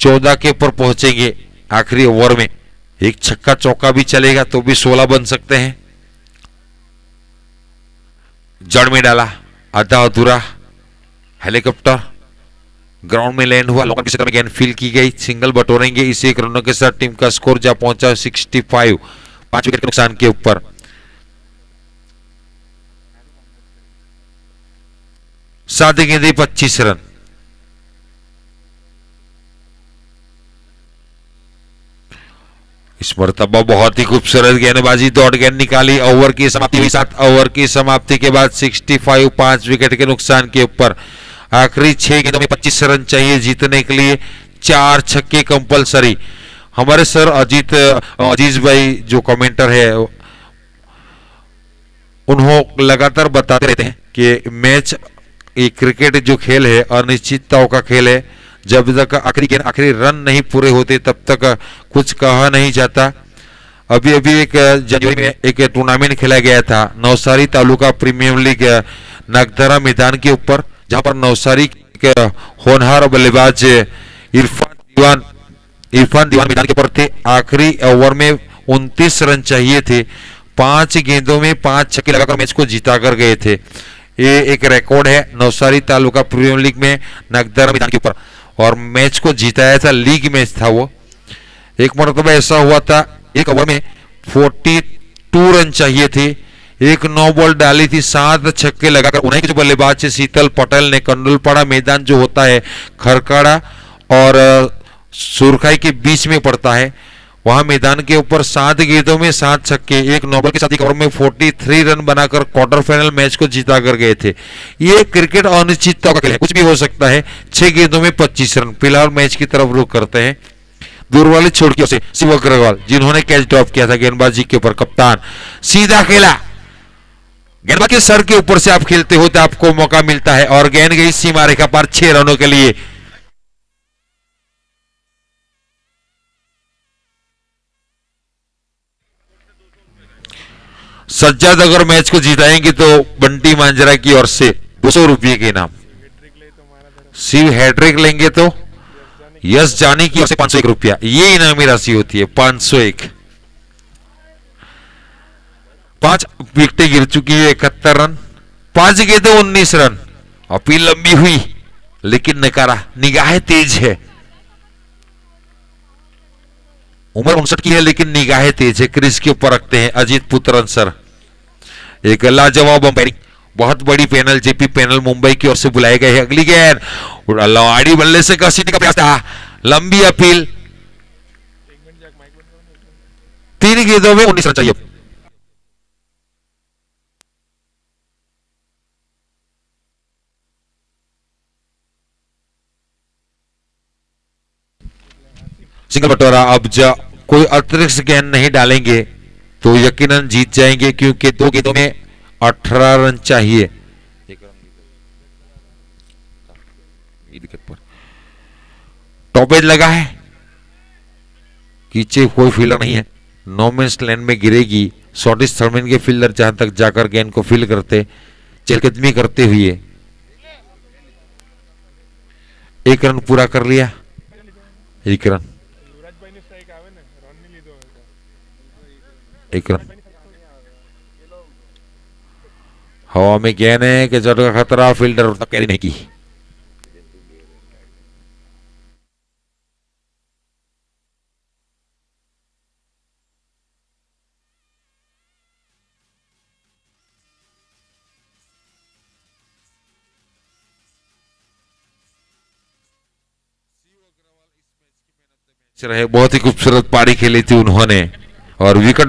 Speaker 2: 14 के ऊपर पहुंचेंगे आखिरी ओवर में। 1 छक्का चौका भी चलेगा तो भी 16 बन सकते हैं। जड़ में डाला, आधा अधूरा, हेलीकॉप्टर ग्राउंड में लैंड हुआ, लॉन्ग के क्षेत्र में गेंद फील की गई, सिंगल बटोरेंगे। इस 1 रनों के साथ टीम का स्कोर जहां पहुंचा 65, 5 विकेट के नुकसान के ऊपर। सात गेंदे 25 रन। इस मरतबा बहुत ही खूबसूरत गेंदबाजी, दौड़ गेंद निकाली। ओवर की समाप्ति हुई, 7 ओवर की समाप्ति के बाद 65, 5 विकेट के नुकसान के ऊपर। आखिरी 6 गेंदों में 25 रन चाहिए जीतने के लिए, 4 छक्के कंपलसरी। हमारे सर अजीज भाई जो कमेंटर है, उन्होंने लगातार बताते रहते हैं कि मैच ये क्रिकेट जो खेल है अनिश्चितताओं का खेल है। जब तक आखिरी रन नहीं पूरे होते तब तक कुछ कहा नहीं जाता। अभी अभी एक जनवरी में एक टूर्नामेंट खेला गया था नवसारी तालुका प्रीमियर लीग नागधरा मैदान के ऊपर, जहां पर नवसारी के होनहार बल्लेबाज इरफान दीवान मैदान के ऊपर थे। आखिरी ओवर में 29 रन चाहिए थे, 5 गेंदों में 5 छक्के लगाकर मैच को जीता कर गए थे। ये एक रिकॉर्ड है नवसारी तालुका प्रीमियर लीग में नागधरा मैदान के ऊपर, और मैच को जीताया था, लीग मैच था वो। एक मरतबा ऐसा हुआ था, एक ओवर में 42 रन चाहिए थे, एक 9 बॉल डाली थी, 7 छक्के लगाकर उन्हीं के जो बल्लेबाज थे शीतल पटेल ने, कंडुलपाड़ा मैदान जो होता है खरकाड़ा और सुरखाई के बीच में पड़ता है, वहां मैदान के ऊपर 7 गेंदों में 7 छक्के, एक 9 बॉल के साथ एक ओवर में 43 रन बनाकर क्वार्टर फाइनल मैच को जीता कर गए थे। ये क्रिकेट अनिश्चितता का खेल है, कुछ भी हो सकता है। 6 गेंदों में 25 रन। फिलहाल मैच की तरफ रुख करते हैं। दूर वाले छोड़ के से शिव अग्रवाल जिन्होंने कैच ड्रॉप किया था गेंदबाजी के ऊपर, कप्तान सीधा खेला, गेंदबाज के सर के ऊपर से आप खेलते हो तो आपको मौका मिलता है, और गेंद गई सीमा रेखा पार 6 रनों के लिए। सज्जाद अगर मैच को जीताएंगे तो बंटी मांजरा की ओर से 200 रुपये के इनाम, शिव हैट्रिक लेंगे तो यश जानी की ओर से 501 रुपया, ये इनामी राशि होती है 501। 5 विकेटें गिर चुकी है, 71 रन, 5 गेंदों 19 रन। अपील लंबी हुई लेकिन नकारा, निगाहें तेज है, उम्र 59 की है लेकिन निगाहें तेज है। क्रिस के ऊपर रखते हैं अजीत पुत्र सर। एक लाजवाब अंपायरिंग, बहुत बड़ी पैनल जेपी पैनल मुंबई की ओर से बुलाए गए हैं। अगली गेंद आड़ी बल्ले से घसीटने का प्रयास था, लंबी अपील, 3 गेंदों में 19 रन चाहिए। सिंगल बटोरा। अब कोई अतिरिक्त गेंद नहीं डालेंगे तो यकीनन जीत जाएंगे, क्योंकि 2 गेंदों में 18 रन चाहिए। टॉपेज लगा है, पीछे कोई फील्डर नहीं है, नो मैंस लैंड में गिरेगी। शॉर्टिस थर्डमैन के फील्डर जहां तक जाकर गेंद को फील्ड करते, चहलकदमी करते हुए 1 रन पूरा कर लिया। 1 रन, 1 रन। हवा में गेंद है कि जड़ का खतरा, फील्डर तक कैरी नहीं की। रहे, बहुत ही खूबसूरत पारी खेली थी उन्होंने, और विकेट